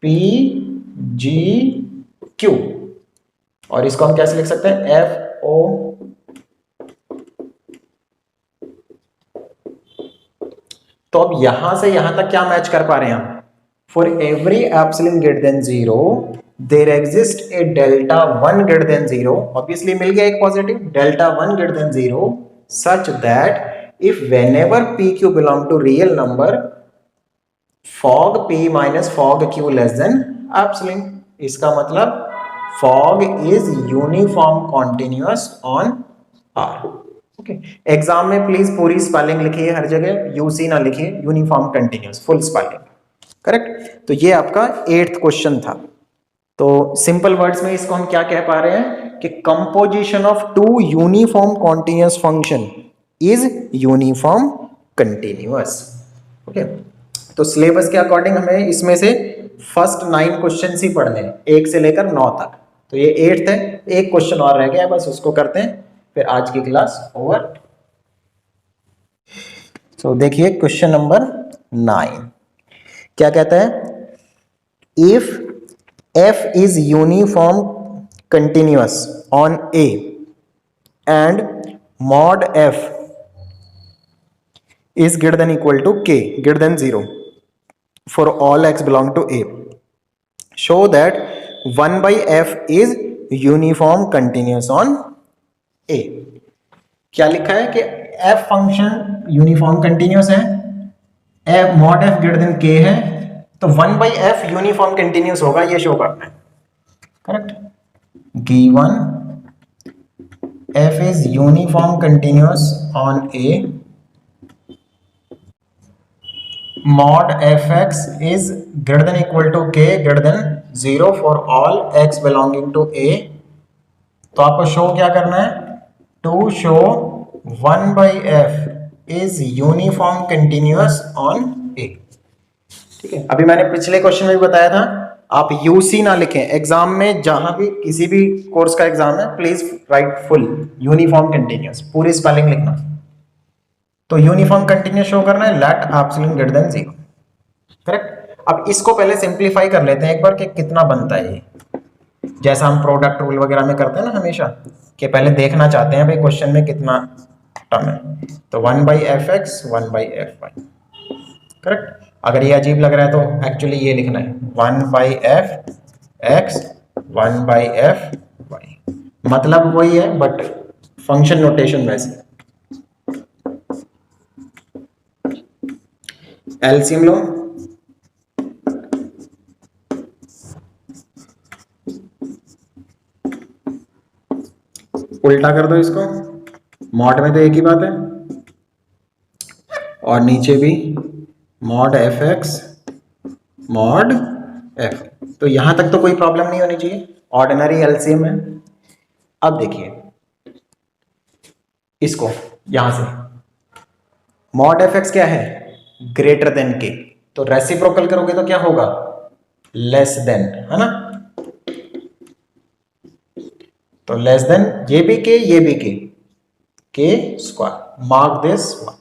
पी जी क्यू, और इसको हम कैसे लिख सकते हैं एफ ओ तो अब यहां से यहां तक क्या मैच कर पा रहे हैं हम, for every epsilon greater than 0 there exist a delta 1 greater than 0, obviously मिल गया एक positive, delta 1 greater than 0 such that if whenever pq belong to real number fog p minus fog q less than epsilon, इसका मतलब fog is uniform continuous on R। Okay, exam में please पूरी spelling लिखिए, हर जगह UC ना लिखिए, uniform continuous full spelling, correct. तो ये आपका 8th क्वेश्चन था। तो सिंपल वर्ड्स में इसको हम क्या कह पा रहे हैं कि composition of two uniform continuous function is uniform continuous. Okay, तो सिलेबस के अकॉर्डिंग हमें इसमें से फर्स्ट 9 क्वेश्चन ही पढ़ने हैं, 1 से लेकर 9 तक। तो ये 8th है, एक क्वेश्चन और रह गया है, बस उसको करते हैं, फिर आज की क्लास ओवर। तो देखिए क्वेश्चन नंबर 9 क्या कहता है, if f is uniform continuous on A and mod f is greater than equal to k greater than 0 for all x belong to A, show that 1 by f is uniform continuous on A। क्या लिखा है कि f function uniform continuous है, f mod f greater than k है, तो 1 by f uniform continuous होगा, ये show करना है, correct. Given f is uniform continuous on A, mod fx is greater than equal to k greater than 0 for all x belonging to A। तो आपको show क्या करना है, to show 1 by f is uniform continuous on A। ठीक है, अभी मैंने पिछले क्वेश्चन में भी बताया था, आप यूसी ना लिखें, एग्जाम में जहां भी किसी भी कोर्स का एग्जाम है please write full uniform continuous, पूरी स्पेलिंग लिखना। तो यूनिफॉर्म कंटिन्यूअस शो करना है, let epsilon greater than 0, correct. अब इसको पहले सिंप्लीफाई कर लेते हैं एक बार कि कितना बनता है ये, जैसा हम प्रोडक्ट रूल वगैरह में करते हैं ना हमेशा, कि पहले देखना चाहते हैं भाई क्वेश्चन में कितना टर्म है। तो 1 by fx 1 by fy, correct. अगर ये अजीब लग रहा है तो एक्चुअली ये लिखना है 1 by f x 1 by f y, मतलब वही है बट फंक्शन नोटेशन वैसे। एलसीएम लो, उल्टा कर दो इसको, मॉड में तो एक ही बात है, और नीचे भी mod F x mod F, तो यहां तक तो कोई प्रॉब्लम नहीं होनी चाहिए, ऑर्डिनरी एलसीएम है। अब देखिए इसको, यहां से मॉड एफ एक्स क्या है, ग्रेटर देन के, तो रेसिप्रोकल करोगे तो क्या होगा, लेस देन, है ना। तो लेस देन, ये भी के square, mark this one.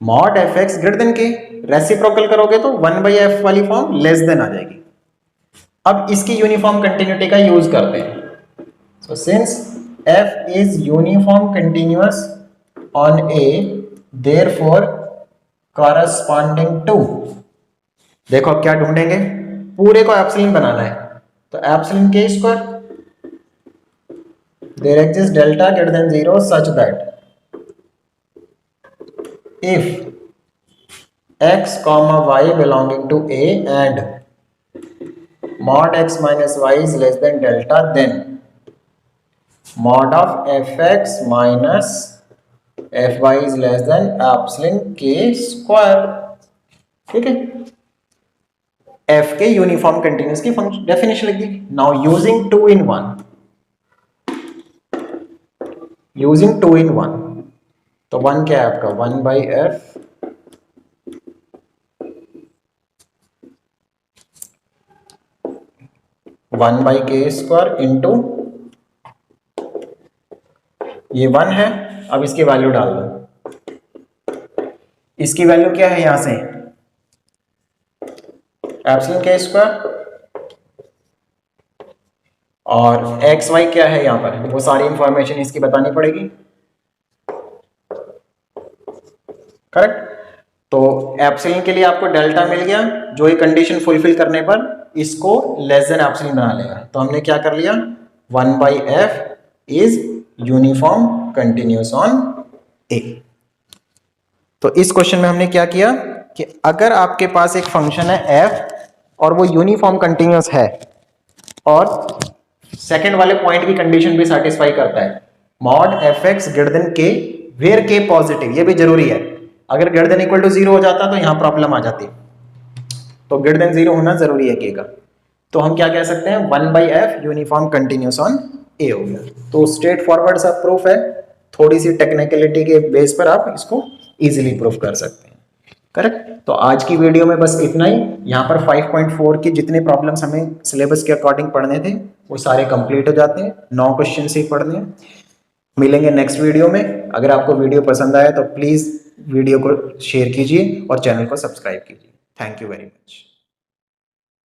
Mod F x greater than के, रेसिप्रोकल करोगे तो 1 by f वाली फॉर्म लेस देन आ जाएगी। अब इसकी यूनिफॉर्म कंटिन्यूटी का यूज करते हैं। So since f is uniform continuous on A, therefore corresponding to, देखो अब क्या ढूंढेंगे, पूरे को एप्सिलॉन बनाना है, तो एप्सिलॉन के square, there exists delta greater than 0 such that if x comma y belonging to A and mod x minus y is less than delta, then mod of fx minus fy is less than epsilon k square. ठीक है, f के uniform continuous की function definition लिख दी. Now using 2 in 1, using 2 in 1, तो 1 क्या है आपका 1 by f 1 by k square into, ये 1 है, अब इसकी वैल्यू डाल दो. इसकी वैल्यू क्या है यहां से एप्सिलॉन के स्क्वायर, और एक्स वाई क्या है यहां पर, वो सारी इंफॉर्मेशन इसकी बतानी पड़ेगी. करेक्ट. तो एप्सिलॉन के लिए आपको डेल्टा मिल गया, जो ये कंडीशन फुलफिल करने पर इसको लेस देन एप्सिलॉन बना लेगा. तो हमने क्या कर लिया, 1 by f is uniform continuous on A. तो इस क्वेश्चन में हमने क्या किया कि अगर आपके पास एक फंक्शन है f और वो यूनिफॉर्म कंटिन्यूअस है और सेकंड वाले पॉइंट की कंडीशन भी सेटिस्फाई करता है, mod fx greater than k where k positive, ये भी जरूरी है. अगर ग्रेटर देन इक्वल टू 0 हो जाता तो यहां प्रॉब्लम आ जाती, तो ग्रेटर देन 0 होना जरूरी है k का. तो हम क्या कह सकते हैं 1 by f uniform continuous on a हो गया. तो स्ट्रेट फॉरवर्ड सा प्रूफ है, थोड़ी सी टेक्निकलिटी के बेस पर आप इसको इजीली प्रूफ कर सकते हैं. करेक्ट. तो आज की वीडियो में बस इतना ही. यहाँ पर 5.4 की जितने प्रॉब्लम्स हमें सिलेबस के अकॉर्डिंग पढ़ने थे वो सारे कंप्लीट हो जाते हैं. 9 क्वेश्चन ही पढ़ने हैं. मिलेंगे नेक्स्ट वीडियो में. अगर आपको वीडियो पसंद आया तो प्लीज़ वीडियो को शेयर कीजिए और चैनल को सब्सक्राइब कीजिए. Thank you very much.